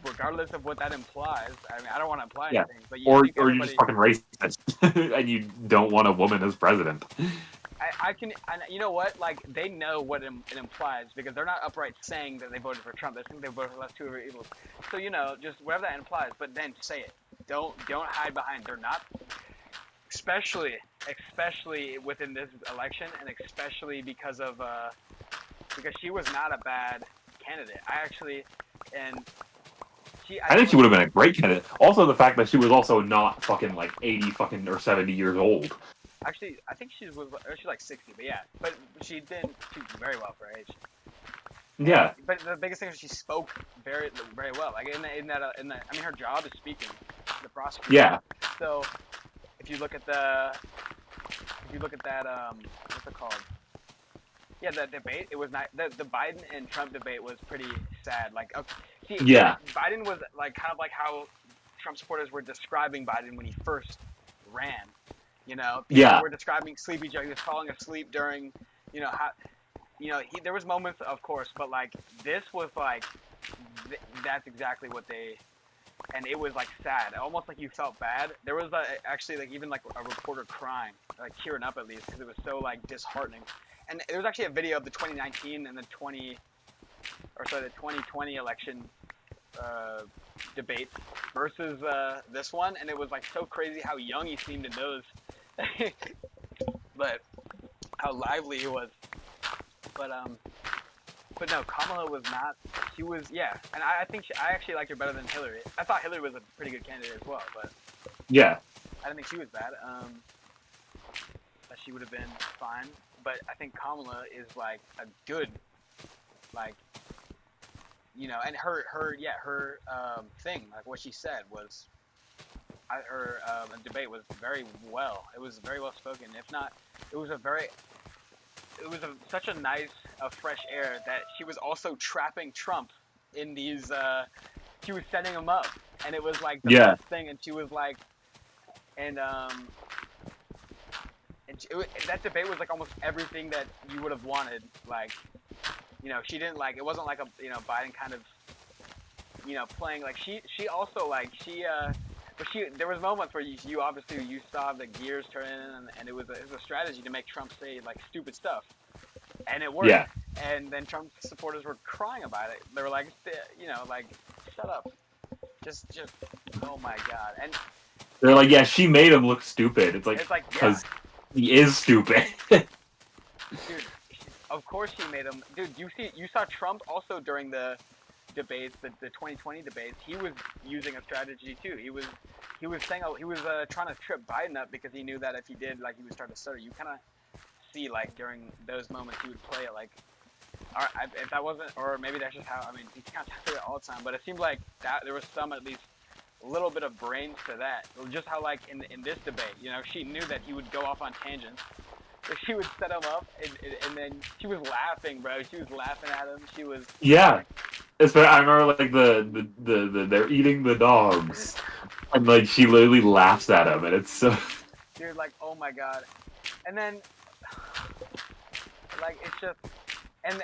regardless of what that implies. I mean, I don't want to imply Yeah. anything, but you Or think you're just everybody. fucking racist and you don't want a woman as president. I can, and you know what? Like they know what it implies because they're not upright saying that they voted for Trump. They think they voted for less two evils. So just whatever that implies. But then say it. Don't hide behind. They're not, especially within this election, and especially because she was not a bad candidate. And I think she would have been a great candidate. Also, the fact that she was also not fucking like 80 fucking or 70 years old. actually, I think she's like 60, but yeah, but she did very well for her age. Yeah. But the biggest thing is she spoke very well. Like I mean, her job is speaking, the prosecutor. Yeah. So if you look at that, what's it called? Yeah, the debate. It was not the Biden and Trump debate was pretty sad. Like, okay, see, Yeah. Biden was like kind of like how Trump supporters were describing Biden when he first ran. People Yeah. were describing Sleepy Joe. He was falling asleep during, how, there was moments, of course, but like this was like, that's exactly what they, and it was like sad, almost like you felt bad. There was actually like even like a reporter crying, like tearing up at least, because it was so like disheartening. And there was actually a video of the 2019 and the 2020 election debates versus this one, and it was like so crazy how young he seemed in those, but how lively he was. But no, Kamala was not. She was, yeah, and I think I actually liked her better than Hillary. I thought Hillary was a pretty good candidate as well, but Yeah. I didn't think she was bad. That she would have been fine. But I think Kamala is like a good, like, and her thing, like what she said was, her debate was very well. It was very well spoken. If not, it was such a nice, fresh air that she was also trapping Trump in these. She was setting him up, and it was like the best thing. And she was like, and that debate was like almost everything that you would have wanted. Like, she didn't like. It wasn't like a Biden kind of playing like she also like she. But there was moments where you obviously you saw the gears turn in, and it was a strategy to make Trump say like stupid stuff, and it worked. Yeah. And then Trump supporters were crying about it. They were like, like, shut up, just, oh my god. And they're like, yeah, she made him look stupid. It's like because he is stupid. Dude, of course she made him. Dude, you saw Trump also during the debates, the 2020 debates. He was using a strategy too. He was saying he was trying to trip Biden up because he knew that if he did, like, he would start to stutter. You kind of see like during those moments he would play it like, all right, if that wasn't, or maybe that's just how. I mean, he kind of do it all the time, but it seemed like that there was some at least a little bit of brains to that. Just how like in this debate, she knew that he would go off on tangents. So she would set him up, and then she was laughing, bro. She was laughing at him. She was. Yeah. I remember like the they're eating the dogs, and like she literally laughs at him, and it's so. Dude, like, oh my god, and then like it's just, and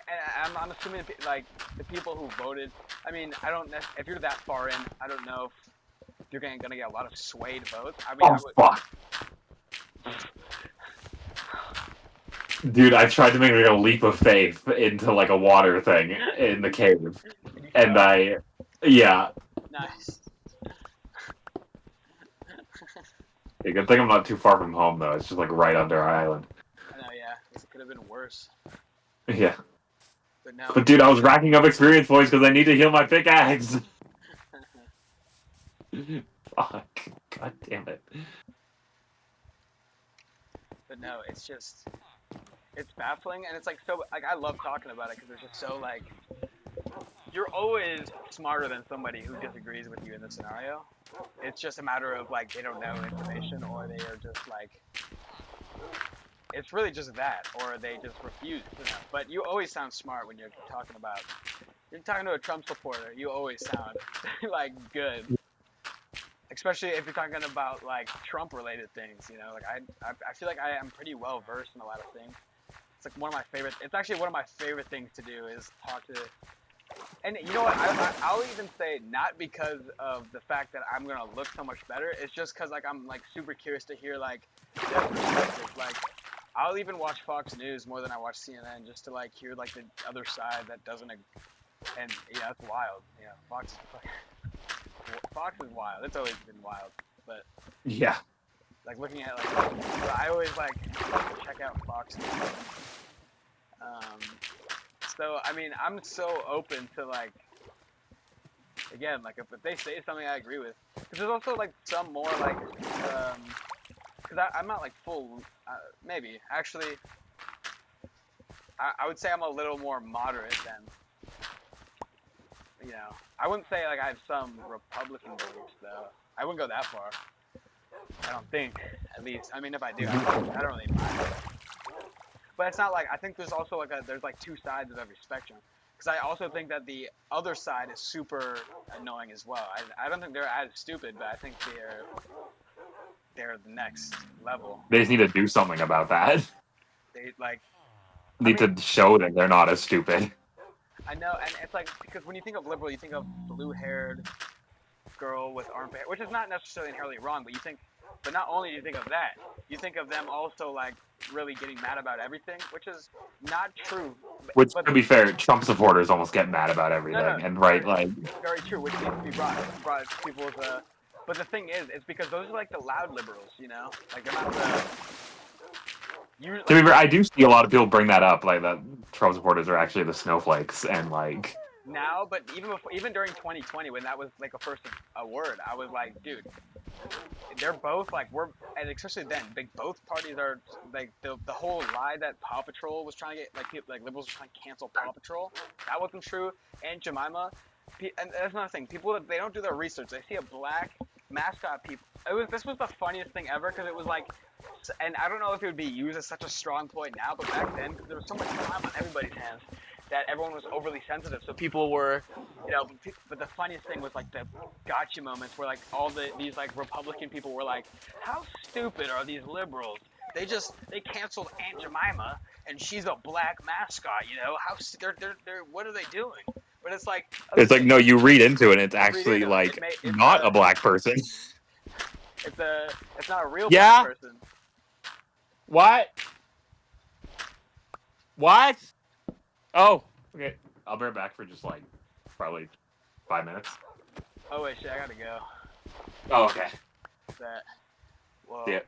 I'm assuming like the people who voted. I mean, I don't. If you're that far in, I don't know if you're gonna get a lot of swayed votes. I mean, fuck. Dude, I tried to make like a leap of faith into like a water thing in the cave, and yeah. Nice. Yeah, good thing I'm not too far from home though. It's just like right under our island. I know, yeah. This could have been worse. Yeah. But no. But dude, I was racking up experience points because I need to heal my pickaxe. Fuck. God damn it. But no, it's baffling, and it's like so, like, I love talking about it because it's just so like, you're always smarter than somebody who disagrees with you in this scenario. It's just a matter of like they don't know information, or they are just like, it's really just that, or they just refuse to know. But you always sound smart when you're talking to a Trump supporter. You always sound like good. Especially if you're talking about like Trump related things, like I feel like I am pretty well versed in a lot of things. It's like one of my favorite. It's actually one of my favorite things to do is talk to And you know what? I'll even say not because of the fact that I'm gonna look so much better. It's just because like I'm like super curious to hear like their perspective. Like I'll even watch Fox News more than I watch CNN just to like hear like the other side that doesn't. And yeah, it's wild. Yeah, Fox is wild. It's always been wild. But Yeah. like looking at like I always like check out Fox News. Um, so I mean I'm so open to like again like if they say something I agree with. Because there's also like some more like because I'm not like full maybe actually I would say I'm a little more moderate than you know I wouldn't say like I have some Republican beliefs though. I wouldn't go that far. I don't think, at least. I mean, if I do, I don't really mind. But it's not like I think there's also like there's like two sides of every spectrum. Because I also think that the other side is super annoying as well. I don't think they're as stupid, but I think they're the next level. They just need to do something about that. They like I Need mean to show that they're not as stupid. I know, and it's like because when you think of liberal, you think of blue-haired girl with armpit, which is not necessarily inherently wrong, but you think, but not only do you think of that, you think of them also like really getting mad about everything, which is not true. Which, But to be fair, Trump supporters almost get mad about no, everything, and very, right, like, very true, which needs to be brought to people's. But the thing is, it's because those are like the loud liberals, you know, like they're not the. You to like be fair, I do see a lot of people bring that up, like that Trump supporters are actually the snowflakes, and like, now, but even before, even during 2020 when that was like a word, I was like, dude, they're both like and especially then, like both parties are like the whole lie that Paw Patrol was trying to get like people, like liberals were trying to cancel Paw Patrol. That wasn't true. And Jemima, and that's another thing. People they don't do their research. They see a black mascot. This was the funniest thing ever because it was like, and I don't know if it would be used as such a strong point now, but back then because there was so much time on everybody's hands that everyone was overly sensitive. So people were, you know, but the funniest thing was like the gotcha moments where like these like Republican people were like, how stupid are these liberals? They canceled Aunt Jemima and she's a black mascot. You know how they're what are they doing? But it's like it's like, okay, no, you read into it, and it's you read actually into it. like not a black person. It's not a real Yeah. black person. What? What? Oh, okay. I'll be right back for just like probably 5 minutes. Oh wait, shit, I gotta go. Oh, okay. That. Well. Yeah.